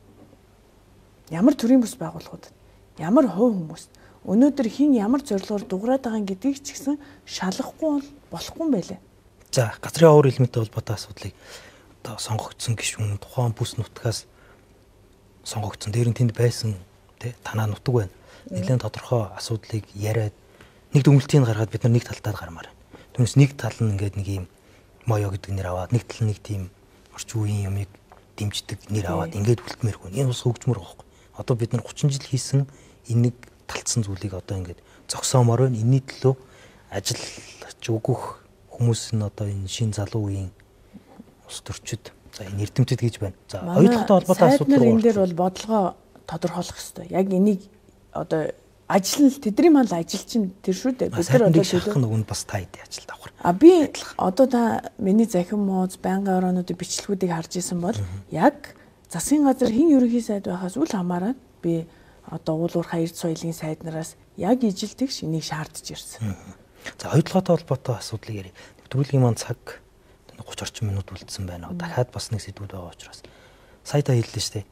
Ямар төрийн бүс байгууллагууд, ямар хувь хүмүүс өнөөдөр хин ямар зорилгоор дуграад байгаа гэдгийг ч гэсэн шалгахгүй болохгүй юм байлаа. За газрын ховор элементтэй холбоотой асуудлыг одоо сонгогдсон гишүүн тухайн бүс нутгаас сонгогдсон. Дээр нь тэнд байсан тий танаа нутаг байна. Нэлээд тодорхой асуудлыг яриад нэг дүнэлтийг гаргаад бид нар нэг талтаад гармаар байна. Түүнээс нэг тал нь ингээд нэг юм моё гэдэг нэр аваад нэг тал нэг тийм орчин үеийн юмыг дэмждэг нэр аваад ингээд үлдмээргүй. Энэ бас хөгжмөр байхгүй. Одоо бид нар 30 жил хийсэн энийг талцсан зүйлийг одоо ингээд зогсоомоор байна. Энэний төлөө ажиллаж өгөх хүмүүс нь одоо энэ шин залуу үеийн улс төрчид за энэ эрдэмтэд гэж байна. За оюутлогтой холбоотой асуудал руу энэ дээр бол бодлогоо тодорхойлох хэрэгтэй. Яг энийг одоо ажил нь тэдний мал ажил чинь тэр шүү дээ. Бид нар одоо шахах нь бас та хэдий ажилд авах. Би одоо та миний захин мууз байнгын ороонуудын бичлэгүүдийг харж исэн бол яг засгийн газар хэн ерөнхий сайд байхаас үл хамааран би одоо уулуурхай эрд соёлын сайднараас яг ижилтгш энийг шаардж ирсэн. За оюутлоготой холбоотой асуудлыг ярив. Нэвтрүүлгийн маань цаг 30 орчим минут үлдсэн байна. Дахиад бас нэг сэдвүүд байгаа учраас сая та хэллээ шүү дээ.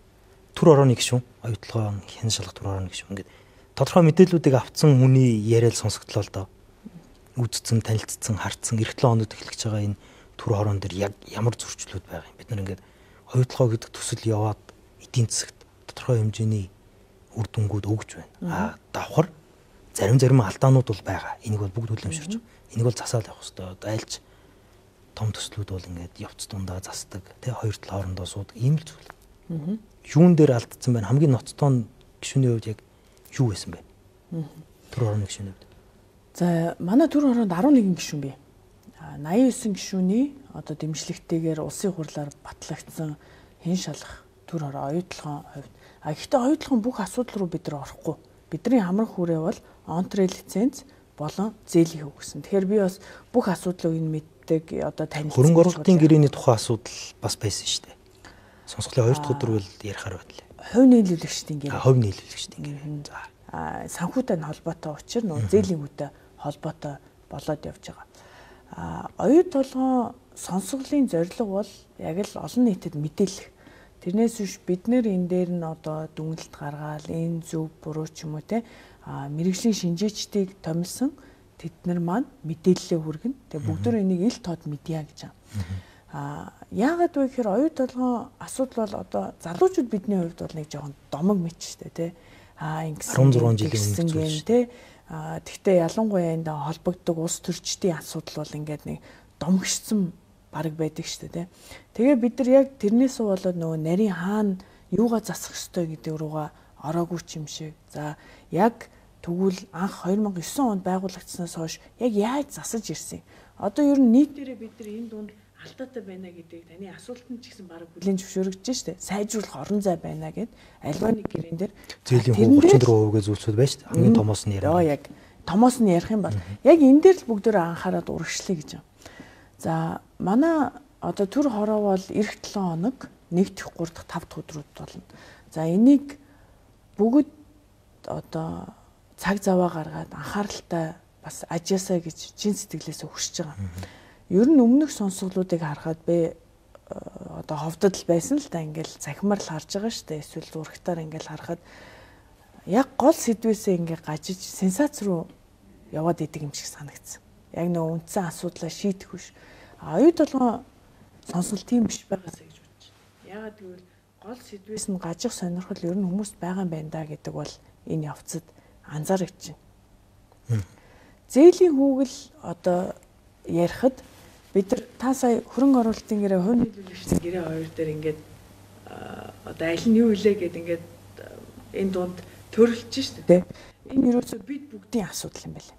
Түр орооны гишүүн, оюутлогоо хэн шалгах түр орооны гишүүн гэдэг тодорхой мэдээллүүдийг авцсан хүний яриад сонсогдлоо л доо. Үздсэн, танилцсан, харцсан эх 7 хоногт эхлэж байгаа энэ түр хороон дээр яг ямар зөрчлүүд байгаа юм. Бид нар ингээд оюутлогоо гэдэг төсөл яваад эдийн засагт тодорхой хэмжээний үр дүнгууд өгж байна. Давхар зарим алдаанууд бол байгаа. Энийг бол бүгд хүлэмжширч байна. Энийг бол засаал явах хэрэгтэй. Айлч том төслүүд бол ингээд явц дундаа засдаг. Тэ хоёр тал хоорондоо суудаг ийм л зүйл. Юун дээр алдсан байна? Хамгийн ноцтой гишүүний хувьд яг юу байсан бэ? Түр хороны гишүүний хувьд. За манай түр хоронд 11 гишүүн бий. 89 гишүүний одоо дэмжлэгтэйгээр улсын хурлаар батлагдсан хэн шалгах түр хороо оюутлогын хувьд. Гэхдээ оюутлогын бүх асуудал руу бид нар орохгүй. Бидний хамрах хүрээ бол онтрэ лиценз болон зээлийн хөв гэсэн. Тэгэхээр би бас бүх асуудлыг энэ мэддэг одоо танилцуулж хөрөнгө оруулалтын гэрээний тухай асуудал бас байсан шүү дээ. Сонсголын 2 дахь өдөр бол ярихаар байлаа. Хувь нийлүүлэгчдийн гэрээ. Хувь нийлүүлэгчдийн гэрээ. За. Санхүүтэй холбоотой учир нөө зээлийн хүүтэй холбоотой болоод явж байгаа. Оюут толгой сонсголын зорилго бол яг л олон нийтэд мэдээлэх. Тэрнээс биш бид нэр энэ дээр нь одоо дүнэлт гаргаал энэ зөв буруу ч юм уу те мэрэгжлийн шинжээчдийг томилсон тэд нар маань мэдээлэлээ хүргэн. Тэгээ бүгд энийг ил тод мэдъя гэж байгаа. Яагаад вэ гэхээр оюут толгой асуудал бол одоо залуучууд бидний хувьд бол нэг жоохон домог мэт шүү дээ те. Ингэсэн 16 жилийн өмнө те. Тэгтээ ялангуяа энд холбогддог улс төрчдийн асуудал бол ингээд нэг домгшсон бараг байдаг шүү дээ. Тэгээ бид нар яг тэрнээс болоод нөгөө нарийн хаана юугаа засах ёстой гэдэг руугаа ороогүй юм шиг. За яг тэгвэл анх 2009 онд байгуулагдсанаас хойш яг яаж засаж ирсэн. Одоо ер нь нийтээрээ бид нар энэ дунд алдаатай байна гэдэг таны асуултанд ч гэсэн бараг бүлээн зөвшөөрөгдөж штэ. Сайжруулах орон зай байна гэд альва нэг гэрэн дээр зээлийн хуу 34%-гээ зүйлсүүд байна штэ. Хамгийн томоос нь ярих. Яг томоос нь ярих юм бол яг энэ дээр л бүгдөө анхаарал урагшлая гэж байна. За манай одоо түр хороо бол эх 7 хоног 1 дахь 3 дахь 5 дахь өдрүүд болно. За энийг бүгд одоо цаг заваа гаргаад анхааралтай бас ажиасаа гэж чин сэтгэлээсээ хүсэж байгаа. Ер нь өмнөх сонсголуудыг харахад би одоо ховдод байсан л да ингээл захимаар л харж байгаа шүү дээ. Эсвэл зурагтаар ингээл харахад яг гол сэдвээсээ ингээ гажиж сенсац руу яваад идэг юм шиг санагдсан. Яг нөө үндсэн асуудлаа шийдэх биш. Оюут толгой сонсол тийм биш байгаасаа гэж бодож байна. Яагаад гэвэл гол сэдвээс нь гажих сонирхол ер нь хүмүүст байгаа юм байна да гэдэг бол энэ явцад анзаарч байна. Зээлийн хүүгэл одоо ярихад бид нар та сая хөрөнгө оруулалтын гэрээ хувь нийлүүлэгчдийн гэрээ хоёр дээр ингээд одоо аль нь юу илээ гэд ингээд энэ дунд төрөлж штэ тий. Энэ юусоо бид бүгдийн асуудал юм байна.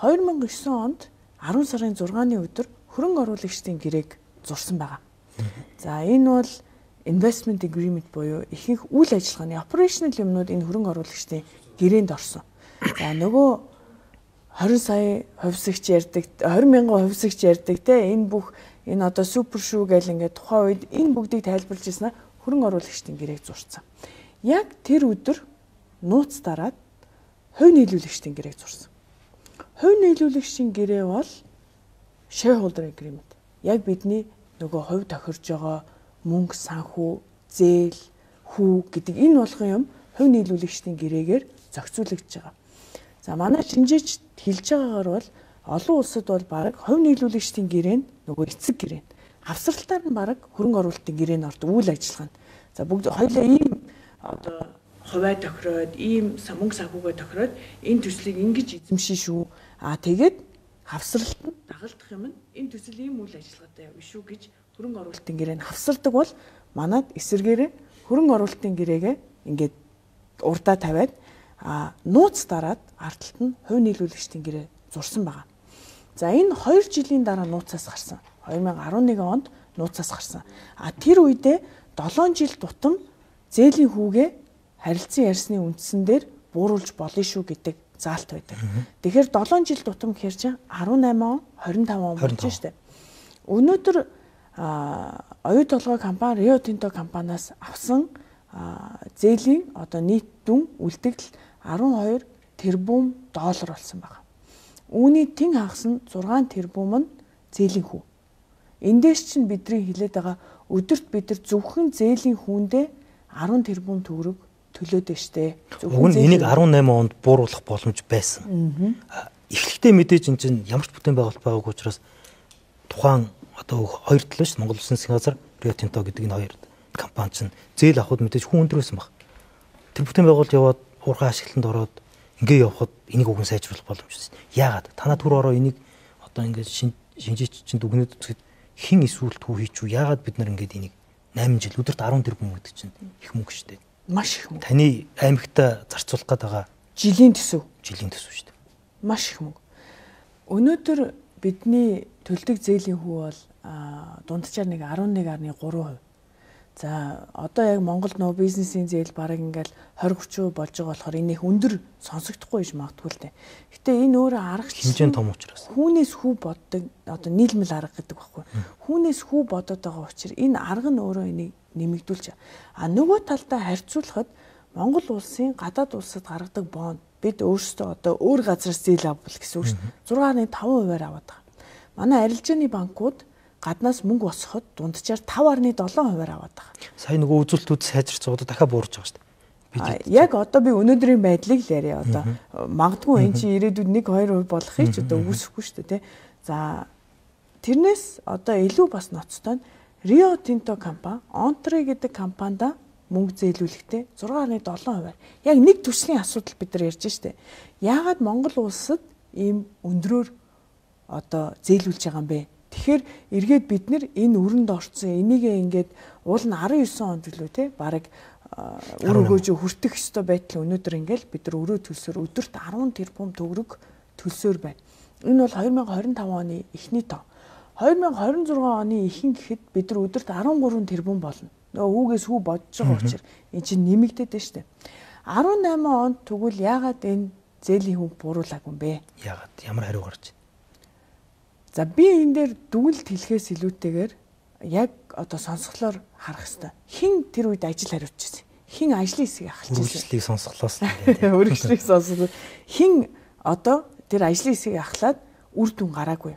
2009 онд 10 сарын 6-ны өдөр хөрөнгө оруулагчдын гэрээг зурсан байгаа. За энэ бол investment agreement буюу ихэнх үйл ажиллагааны operational юмнууд энэ хөрөнгө оруулагчдын гэрээнд орсон. За нөгөө 20 сая хувьсагч ярьдаг 20 мянган хувьсагч ярьдаг те энэ бүх энэ одоо супер шүү гэл ингээд тухайн үед энэ бүгдийг тайлбарлаж ирсэн хөрөнгө оруулагчдын гэрээг зурсан. Яг тэр өдөр нууц дараад хувь нийлүүлэгчдийн гэрээг зурсан. Хувь нийлүүлэгчдийн гэрээ бол shareholder agreement. Яг бидний нөгөө хувь тохирж байгаа мөнгө, санхүү, зээл, хүү гэдэг энэ болгон юм хувь нийлүүлэгчдийн гэрээгээр зохицуулагдж байгаа. За манай шинжээч хэлж байгаагаар бол олон улсад бол баг хувь нийлүүлэгчдийн гэрээ нь нөгөө эцэг гэрээ. Авсралтаар нь баг хөрөнгө оруулалтын гэрээ нь ордог үйл ажиллагаа нь. За бүгд хоёулаа ийм одоо хувиа тохироод, ийм мөнгө санхүүгээ тохироод энэ төслийг ингэж эзэмшин шүү. Тэгээд хавсралтанд дагалдах юм нь энэ төсөл ийм үйл ажиллагаатай явна шүү гэж хөрөнгө оруулалтын гэрээ нь хавсардаг бол манад эсэргээрээ хөрөнгө оруулалтын гэрээгээ ингээд урдаа тавиад нууц дараад ард талд нь хувь нийлүүлэгчдийн гэрээ зурсан байгаа. За энэ 2 жилийн дараа нууцаас гарсан. 2011 онд нууцаас гарсан. Тэр үедээ 7 жил тутам зээлийн хүүгээ харилцан ярьсны үндсэн дээр бууруулж болно шүү гэдэг заалт байдаг. Тэгэхээр 7 жил тутам гэхэр чинь 18 он, 25 он болж штэ. Өнөөдөр оюут толгой компани Rio Tinto компаниас авсан зээлийн одоо нийт дүн үлдэгдэл 12 тэрбум доллар болсон байна. Үүний тэн хагас нь 6 тэрбум нь зээлийн хүү. Эндээс чинь бидний хэлээд байгаа өдөрт бид нар зөвхөн зээлийн хүүндээ 10 тэрбум төгрөг төлөөд штэ. Уг нь энийг 18 онд бууруулах боломж байсан. Эхлэхдээ мэдээж энэ чинь ямар ч бүтээн байгуулалт байгаагүй учраас тухайн одоо хоёр төлөө ш Монгол Улсын засгийн газар Rio Tinto гэдэг энэ хоёр компани чинь зээл авахд мэдээж хүн өндөрөөсөн баг. Тэр бүтээн байгуулалт яваад уурхай ашиглалтанд ороод ингээ явхад энийг уг нь сайжруулах боломжтой. Яагаад? Танаа түр ороо энийг одоо ингээ шинжээч чинь дүгнээд үзэхэд хин эсвэл түүхий ч юу яагаад бид нар ингээд энийг 8 жил өдөрт 10 тэрбум гэдэг чинь их мөнгө шүү дээ. Маш их мөнгө. Таны аймагта зарцуулах гээд байгаа жилийн төсөв шүү дээ. Маш их мөнгө. Өнөөдөр бидний төлдөг зээлийн хүү бол дунджаар нэг 11.3%. За одоо яг Монголд нөө бизнесийн зээл бараг ингээл 20-30% болж байгаа болохоор энэ их өндөр сонсогдохгүй гэж магадгүй л дээ. Гэтэ энэ өөрөө аргачлал хэмжээнд том учраас. Хүүнээс хүү боддог одоо нийлмэл арга гэдэг баггүй. Хүүнээс хүү бодоод байгаа учраас энэ арга нь өөрөө энийг нэмэгдүүлж байгаа. Нөгөө талдаа харьцуулахад Монгол улсын гадаад улсад гаргадаг бонд бид өөрсдөө одоо өөр газраас зээл авбал гэсэн үг шүү дээ. 6.5%-аар аваад байгаа. Манай арилжааны банкуд гаднаас мөнгө босгоход дунджаар 5.7%-аар аваад байгаа. Сая нөгөө үзүүлэлтүүд сайжирч байгаа дахиад буурж байгаа шүү дээ. Яг одоо би өнөөдрийн байдлыг л яриа одоо магадгүй энэ чи ирээдүйд 1-2% болохыг ч одоо үүсэхгүй шүү дээ тий. За тэрнээс одоо илүү бас ноцтой нь Rio Tinto компани Ontre гэдэг компанида мөнгө зээлүүлэхдээ 6.7%-аар яг нэг төслийн асуудал бид нар ярьж штэ. Яагаад Монгол улсад ийм өндрөөр одоо зээлүүлж байгаа юм бэ? Тэгэхээр эргээд бид нэр энэ өрөнд орцсон энийгээ ингээд уул нь 19 онд гэлөө те бараг үр өгөөж хүртэх ёстой байтал өнөөдөр ингээд бид нар өрөө төлсөөр өдөрт 10 тэрбум төгрөг төлсөөр байна. Энэ бол 2025 оны эхний тоо. 2026 оны ихэнх гэхэд бид нар өдөрт 13 тэрбум болно. Нөгөө хүүгээс хүү бодож байгаа учраас энэ чинь нэмэгдээд байна шүү дээ. 18 онд тэгвэл яагаад энэ зээлийн хөв бууруулаагүй юм бэ? Яагаад? Ямар хариу гарч? За би энэ дээр дүгнэлт хэлэхээс илүүтэйгээр яг одоо сонсголоор харах хэрэгтэй. Хин тэр үед ажил хариуцчихсан. Хин ажлын хэсгийг ахалж ирсэн. Үргэлжлэлийг сонсголоос үргэлжлэлийг сонсголоо. Хин одоо тэр ажлын хэсгийг ахлаад үр дүн гараагүй.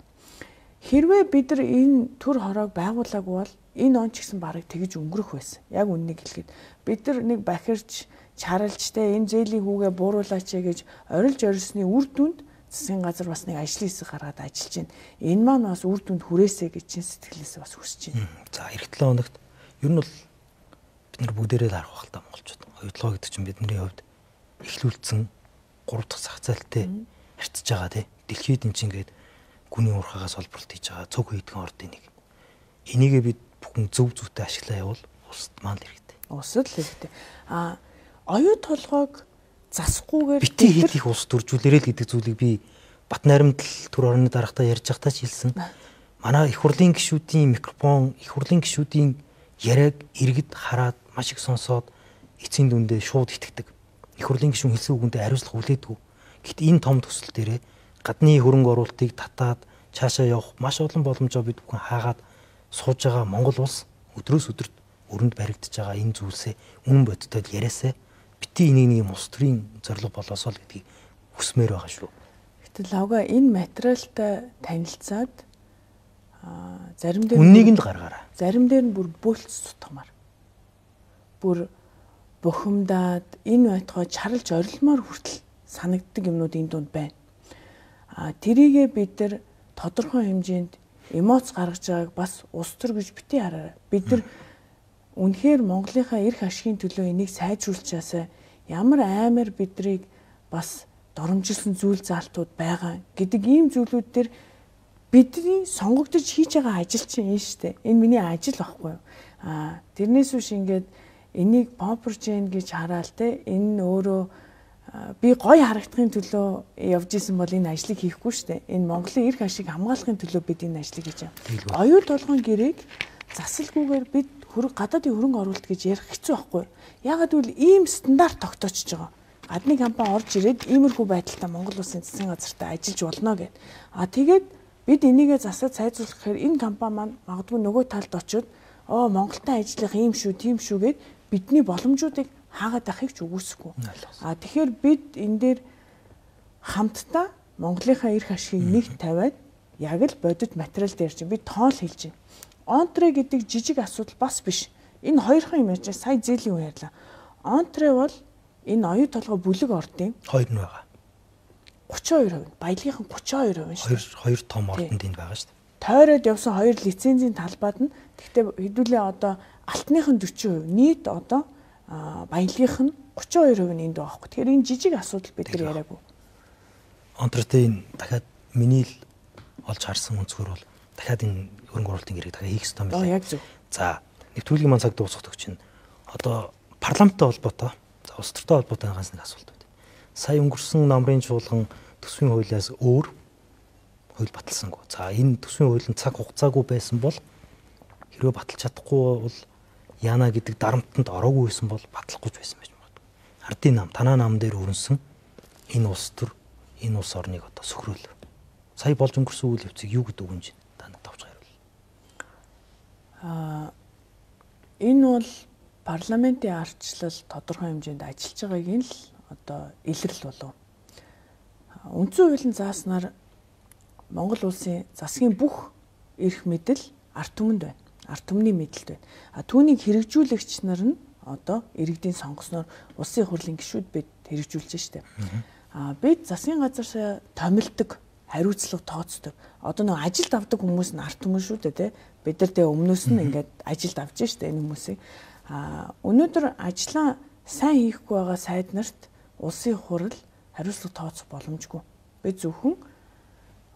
Хэрвээ бид нар энэ төр хороог байгуулаагүй бол энэ он ч гэсэн барыг тэгж өнгөрөх байсан. Яг үннийг хэлэхэд бид нар нэг бахирч чаралж те энэ зээлийн хүүгээ бууруулаач гэж орилж орилсны үр дүнд засгийн газар бас нэг ажлын хэсэг гаргаад ажиллаж байна. Энэ маань бас үр дүнд хүрээсэй гэж чин сэтгэлээсээ бас хүсэж байна. За эх 7 хоногт ер нь бол бид нар бүгдээрээ л харах хэрэгтэй монголчууд. Оюутлогоо гэдэг чинь бидний хувьд эхлүүлсэн 3 дахь зах зээлтэй харьцаж байгаа те. Дэлхийд энэ чинь ингээд гүний уурхаагаас олборлт хийж байгаа цог хийдгэн ордын нэг. Энийгээ бид бүхэн зөв зөвтэй ашиглаа явал улсад маань л хэрэгтэй. Улсад л хэрэгтэй. Оюу толгойг засахгүйгээр бити хийх улс төржүүлээрэй л гэдэг зүйлийг би Бат найрамдал төр орны дарагтаа ярьж байхдаа ч хэлсэн. Манай их хурлын гишүүдийн микрофон, их хурлын гишүүдийн яриаг иргэд хараад маш их сонсоод эцсийн дүндээ шууд итгэдэг. Их хурлын гишүүн хэлсэн үгэндээ хариуцлага хүлээдэггүй. Гэхдээ энэ том төсөл дээрээ гадны хөрөнгө оруулалтыг татаад цаашаа явах маш олон боломжоо бид бүхэн хаагаад сууж байгаа Монгол улс өдрөөс өдөрт өрөнд баригдаж байгаа энэ зүйлсээ үнэн бодиттой яриасаа бити энийг нэг улс төрийн зорилго болоосоо л гэдгийг хүсмээр байгаа шүү. Гэтэл лавга энэ материалтай танилцаад зарим дээр үннийг нь л гаргаараа. Зарим дээр нь бүр бөөлц тутамаар. Бүр бухимдаад энэ байтугай чарлж орилмоор хүртэл санагддаг юмнууд энэ дунд байна. Тэрийгээ бид нар тодорхой хэмжээнд эмоц гаргаж байгааг бас улс төр гэж бити хараарай. Бид нар үнэхээр Монголынхаа эрх ашигын төлөө энийг сайжруулчаасаа ямар аймаар бидрийг бас доромжилсан зүйл заалтууд байгаа гэдэг ийм зүйлүүд дээр бидний сонгогдож хийж байгаа ажил чинь энэ шүү дээ. Энэ миний ажил байхгүй юу? Тэрнээс үүш ингээд энийг помпержен гэж хараал те энэ өөрөө би гоё харагдахын төлөө явж исэн бол энэ ажлыг хийхгүй шүү дээ. Энэ Монголын эрх ашиг хамгаалахын төлөө бид энэ ажлыг хийж байгаа. Оюу толгойн гэрээг засалгүйгээр бид гадаадын хөрөнгө оруулалт гэж ярих хэцүү байхгүй юу? Ягаад гэвэл ийм стандарт тогтоочж байгаа. Гадны компани орж ирээд иймэрхүү байдалтай Монгол улсын засгийн газартай ажиллаж болно гэд. Тэгээд бид энийгээ засаад сайжруулах гэхээр энэ компани маань магадгүй нөгөө талд очиод Монголтай ажиллах ийм шүү, тийм шүү гэд бидний боломжуудыг хаагаад авахыг ч үгүйсэхгүй. Тэгэхээр бид энэ дээр хамтдаа Монголынхаа эрх ашигыг нэг тавиад яг л бодит материал дээр чинь би тоол хэлж байна. Онтре гэдэг жижиг асуудал бас биш. Энэ хоёрхан юм яаж сая зээлийн үе ярьлаа. Онтре бол энэ оюу толгой бүлэг ордын Хоёр нь байгаа. 32%, баялагын 32% шүү. Хоёр том ордонд энэ байгаа шүү дээ. Тойроод явсан хоёр лицензийн талбайд нь гэхдээ хэдүүлээ одоо алтныхын 40%, нийт одоо баялагын нь 32% нь энд байгаа хөө. Тэгэхээр энэ жижиг асуудал бид нар яриаггүй. Онтротын дахиад миний л олж харсан өнцгөр бол дахиад энэ хөрөнгө оруулалтын гэрээг дахиад хийх ёстой юм байна. Яг зөв. За, нэвтрүүлгийн маань цаг дуусах чинь одоо парламенттай холбоотой, за улс төртэй холбоотой ганц нэг асуулт байна. Сая өнгөрсөн намрын чуулган төсвийн хуулиас өөр хууль баталсангүй. За, энэ төсвийн хуулийн цаг хугацаагүй байсан бол хэрвээ баталж чадахгүй бол яана гэдэг дарамтанд ороогүй байсан бол батлахгүй ч байсан байж магадгүй. Ардын нам, танаа нам дээр өрнсөн энэ улс төр, энэ улс орныг одоо сөхрөөл. Сая болж өнгөрсөн үйл явцыг юу гэдэг үг юм чинь та надад тавч хариул. Энэ бол парламентын ардчлал тодорхой хэмжээнд ажиллаж байгааг нь л одоо илрэл болов. Үндсэн хуулийн зааснаар Монгол улсын засгийн бүх эрх мэдэл ард түмэнд байна. Ард түмний мэдэлд байна. Түүнийг хэрэгжүүлэгч нар нь одоо иргэдийн сонгосноор улсын хурлын гишүүд бид хэрэгжүүлж штэ. Бид засгийн газар томилдог, хариуцлага тооцдог. Одоо нэг ажилд авдаг хүмүүс нь ард түмэн шүү дээ, тэ. Бид нар тэгээ өмнөөс нь ингээд ажилд авч штэ энэ хүмүүсийг. Өнөөдөр ажлаа сайн хийхгүй байгаа сайд нарт улсын хурал хариуцлага тооцох боломжгүй. Бид зөвхөн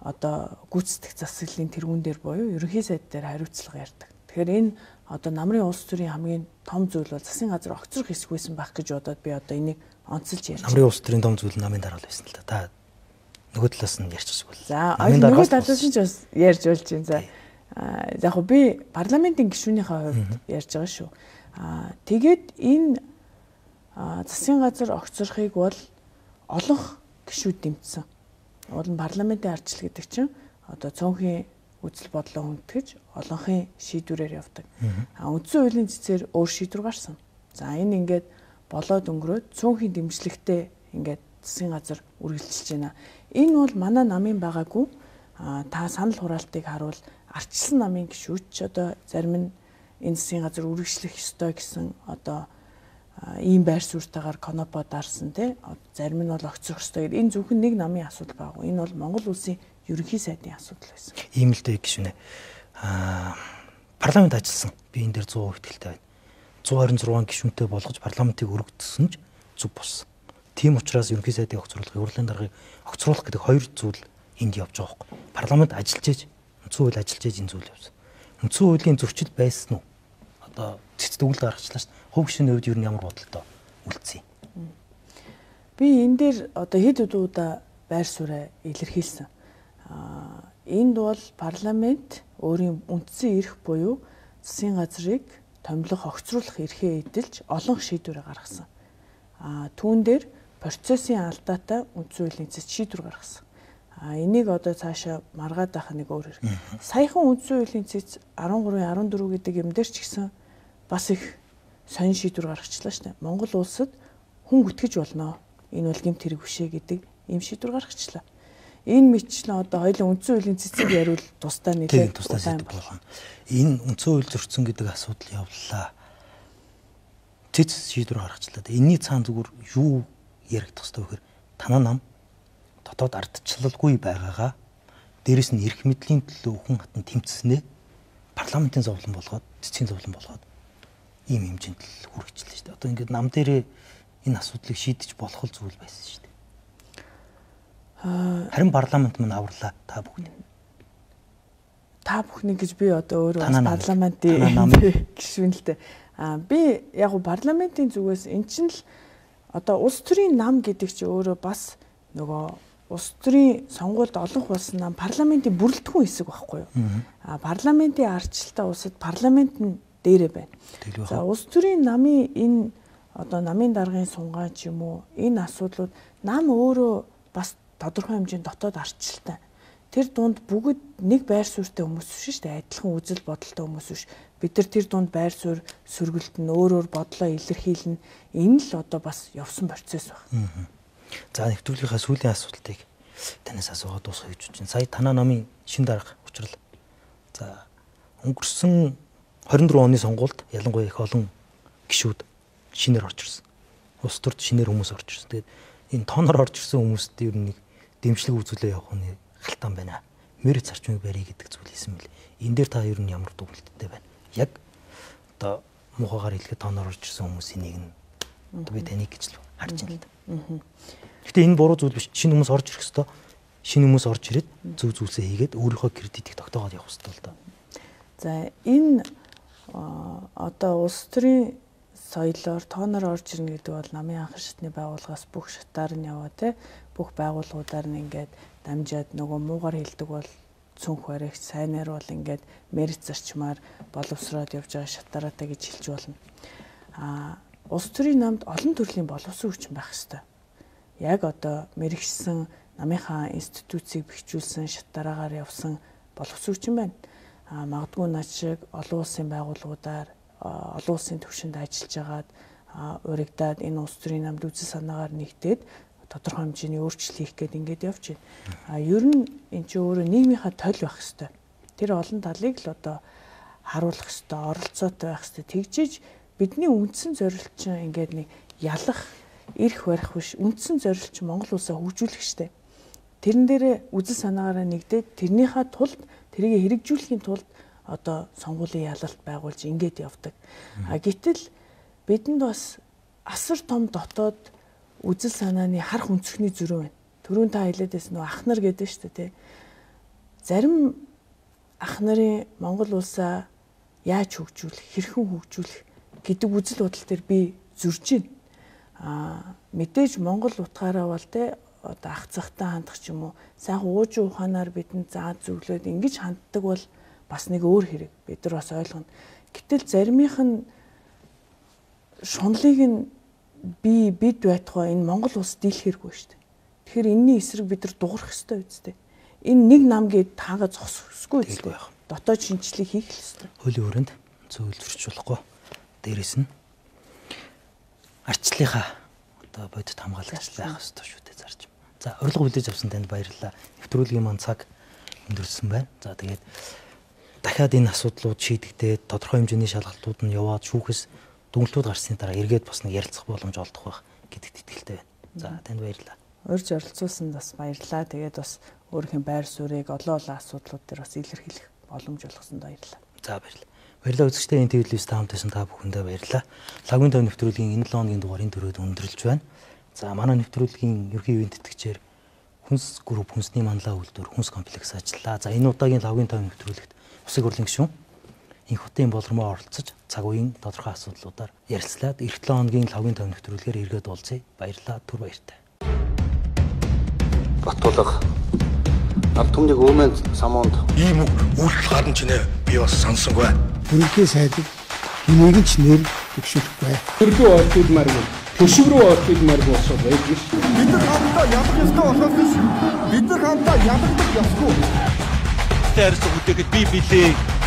одоо гүйцэтгэх засаглалын тэргүүн дээр буюу ерөнхий сайд дээр хариуцлага ярьдаг. Тэгэхээр энэ одоо намрын улс төрийн хамгийн том зүйл бол засгийн газар огцрох хэсэг байсан байх гэж бодоод би одоо энийг онцолж ярьж байна. Намрын улс төрийн том зүйл намын дараал байсан л да. Та нөгөө талаас нь ярьчих шиг бол. За, нөгөө талаас нь ч бас ярьж болж байна. За. Яг хөө би парламентын гишүүнийхээ хувьд ярьж байгаа шүү. Тэгээд энэ засгийн газар огцрохыг бол олонх гишүүд дэмжсэн. Уул нь парламентын ардчил гэдэг чинь одоо цөөнхийн үзэл бодлоо хүндэтгэж олонхын шийдвэрээр явдаг. Үндсэн хуулийн цэцээр өөр шийдвэр гарсан. За энэ ингээд болоод өнгөрөөд цөөнхийн дэмжлэгтэй ингээд засгийн газар үргэлжилж байна. Энэ бол манай намын байгаагүй. Та санал хураалтыг харуул ардчилсан намын гишүүч одоо зарим нь энэ засгийн газар үргэлжлэх ёстой гэсэн одоо ийм байр суурьтайгаар конопо дарсан тий. Зарим нь бол огцрох ёстой гэдэг. Энэ зөвхөн нэг намын асуудал байгаагүй. Энэ бол Монгол улсын ерөнхий сайдын асуудал байсан. Ийм л дээ гişүнэ. Парламент ажилласан. Би энэ дээр 100% итгэлтэй байна. 126 гишүүнтэй болгож парламентыг өргөдсөн ч зүг болсон. Тийм учраас ерөнхий сайдын огцруулах, урлагийн даргыг огцруулах гэдэг хоёр зүйл энд явж байгаа хөөх. Парламент ажиллаж ийж, үндсэн хууль ажиллаж ийж энэ зүйл явсан. Үндсэн хуулийн зөрчил байсан уу? Одоо цэцэд өгөл гаргачлаа шүү. Хувь гишүүний хувьд юу ямар бодолтой үлдсэн юм? Би энэ дээр одоо хэд удаа байр сууриа илэрхийлсэн. Энд бол парламент өөрийн үндсэн эрх буюу засгийн газрыг томилох, огцруулах эрхээ эдэлж олон шийдвэр гаргасан. Түүн дээр процессын алдаатай үндсэн хуулийн цэц шийдвэр гаргасан. Энийг одоо цаашаа маргаад байх нэг өөр хэрэг. Саяхан үндсэн хуулийн цэц 13, 14 гэдэг юм дээр ч гэсэн бас их сонин шийдвэр гаргачлаа шүү дээ. Монгол улсад хүн гүтгэж болно. Энэ бол гэмт хэрэг бишээ гэдэг ийм шийдвэр гаргачлаа. Энэ мэтчлэн одоо хоёулаа үндсэн хуулийн цэцийг яриул тусдаа нэлээд удаан болгоно. Энэ үндсэн хууль зөрчсөн гэдэг асуудал явлаа. Цэц шийдвэр гаргачлаа. Энийний цаана зүгээр юу яригдах ёстой вэ гэхээр танаа нам дотоод ардчлалгүй байгаагаа дээрэс нь эрх мэдлийн төлөө хүн хатан тэмцснээ парламентын зовлон болгоод, цэцгийн зовлон болгоод ийм хэмжээнд л хүргэжлээ шүү дээ. Одоо ингээд нам дээрээ энэ асуудлыг шийдэж болох л зүйл байсан шүү дээ. Харин парламент мань аварлаа та бүгд. Та бүхний гэж би одоо өөрөө парламентын гишүүн л дээ. Би яг нь парламентын зүгээс эн чинь л одоо улс төрийн нам гэдэг чинь өөрөө бас нөгөө улс төрийн сонгуульд олонх болсон нам парламентын бүрэлдэхүүн хэсэг байхгүй юу? Парламентын ардчилтай улсад парламент нь дээрээ байна. За улс төрийн намын энэ одоо намын даргын сунгаан ч юм уу энэ асуудлууд нам өөрөө бас тодорхой хэмжээнд дотоод ардчилтай. Тэр дунд бүгд нэг байр суурьтай хүмүүс биш шүү дээ. Адилхан үзэл бодолтой хүмүүс биш. Бид нар тэр дунд байр суурь сөргөлтөн өөрөөр бодлоо илэрхийлнэ. Энэ л одоо бас явсан процесс байна. За нэвтрүүлгийнхаа сүүлийн асуултыг танаас асуугаад дуусгах гэж байна. Сая танаа намын шин дарга учрал. За өнгөрсөн 24 оны сонгуульд ялангуяа их олон гишүүд шинээр орж ирсэн. Улс төрд шинээр хүмүүс орж ирсэн. Тэгээд энэ тооноор орж ирсэн хүмүүст ер нь нэг дэмжлэг үзүүлээ явах нь халтаан байна. Мэрц зарчмыг барья гэдэг зүйл хэлсэн мэл. Энэ дээр та ер нь ямар дүгнэлттэй байна? Яг одоо мухагаар хэлэхэд тооноор орж ирсэн хүмүүсийн нэг нь одоо би таныг гэж л харж байна л да. Гэтэ энэ буруу зүйл биш. Шинэ хүмүүс орж ирэх ёстой. Шинэ хүмүүс орж ирээд зөв зүйлсээ хийгээд өөрийнхөө кредитийг тогтоогоод явах ёстой л да. За энэ одоо улс төрийн соёлоор тооноор орж ирнэ гэдэг бол намын анхан шатны байгууллагаас бүх шатаар нь яваа те бүх байгууллагуудаар нь ингээд дамжаад нөгөө муугар хэлдэг бол цүнх баригч сайнаар бол ингээд мэрц зарчмаар боловсроод явж байгаа шатаараатай гэж хэлж болно. Улс төрийн намд олон төрлийн боловсон хүчин байх ёстой. Яг одоо мэрэгчсэн намынхаа институцийг бэхжүүлсэн шатаараагаар явсан боловсон хүчин байна. Магадгүй над шиг олон улсын байгууллагуудаар олон улсын түвшинд ажиллаж агаад урагдаад энэ улс төрийн намд үзэл санаагаар нэгдээд тодорхой хэмжээний өөрчлөлт хийх гээд ингээд явж байна. Ер нь эн чинь өөрөө нийгмийнхаа толь байх ёстой. Тэр олон талыг л одоо харуулах ёстой, оролцоотой байх ёстой. Тэгжиж бидний үндсэн зорилт чинь ингээд нэг ялах, ирэх барих биш. Үндсэн зорилт чинь Монгол улсаа хөгжүүлэх штэ. Тэрэн дээрээ үзэл санаагаараа нэгдээд тэрнийхээ тулд тэрийг хэрэгжүүлэхийн тулд одоо сонгуулийн ялалт байгуулж ингээд явдаг. Гэтэл бидэнд бас асар том дотоод үзэл санааны харах өнцгний зөрүү байна. Түрүүн та хэлээд байсан нөө ах нар гэдэг шүү дээ. Зарим ах нарын Монгол улсаа яаж хөгжүүлэх, хэрхэн хөгжүүлэх гэдэг үзэл бодол төр би зөрж байна. Мэдээж Монгол утгаараа бол одоо ах захтай хандах ч юм уу сайхан уужин ухаанаар бидэнд заа зөвлөд ингэж ханддаг бол бас нэг өөр хэрэг бид нар бас ойлгоно. Гэтэл заримийнх нь шунлыг нь бид байтугай энэ Монгол улс дийлэхэргүй шүү дээ. Тэгэхээр энэний эсрэг бид нар дуурах ёстой үстэй. Энэ нэг нам гээд таагаа зогсохгүй үстэй. Дотоод шинжилгээ хийх ёстой. Хуулийн хүрээнд зөвлөвчүүлэхгүй. Дээрээс нь арчлынхаа одоо бодит хамгаалагч байх ёстой шүү дээ зарж. За урилга хүлээж авсан танд баярлалаа. Нэвтрүүлгийн маань цаг өндөрсөн байна. За тэгээд дахиад энэ асуудлууд шийдэгдээд тодорхой хэмжээний шалгалтууд нь яваад шүүхээс дүгнэлтүүд гарсны дараа эргээд бас нэг ярилцах боломж олдох байх гэдэгт итгэлтэй байна. За танд баярлалаа. Урьж оролцуулсанд бас баярлалаа. Тэгээд бас өөрийнхөө байр суурийг олон олон асуудлууд дээр бас илэрхийлэх боломж олгосонд баярлалаа. За баярлалаа. Баярлалаа үзэгчдээ энэ телевизээс таамтайсан та бүхэндээ баярлалаа. Лагуун тав нэвтрүүлгийн энэ 7 өдрийн дугаарыг төрөөд өндөрлж байна. За манай нэвтрүүлгийн ерхий ивент тэтгэгчээр Хүнс групп хүнсний манлаа үйлдвэр хүнс комплекс ажиллаа. За энэ удаагийн лагуун тав нэвтрүүлэгт Усыг урлын гишүүн Инх хотын болормоо оролцож цаг үеийн тодорхой асуудлуудаар ярилцлаад эх 7 хоногийн лагуун тав нэвтрүүлгээр эргээд уулзъя. Баярлалаа. Түр баяртай. Батулга ард түмнийг өвмэн самуунд ийм үйлдэл гарна ч нэ би бас сонсонгүй. Бүрэлдэхүүн сайдыг энийг ч нэр төвшүүлэхгүй. Төрлөө орчуулмааргүй. Төшөв рүү орчуулмааргүй болсоо байдаг шүү. Бид нар хамтдаа ялах ёстой болохоос биш. Бид нар хамтдаа ялагдах ёсгүй. Тэрс үдэгт би билээ.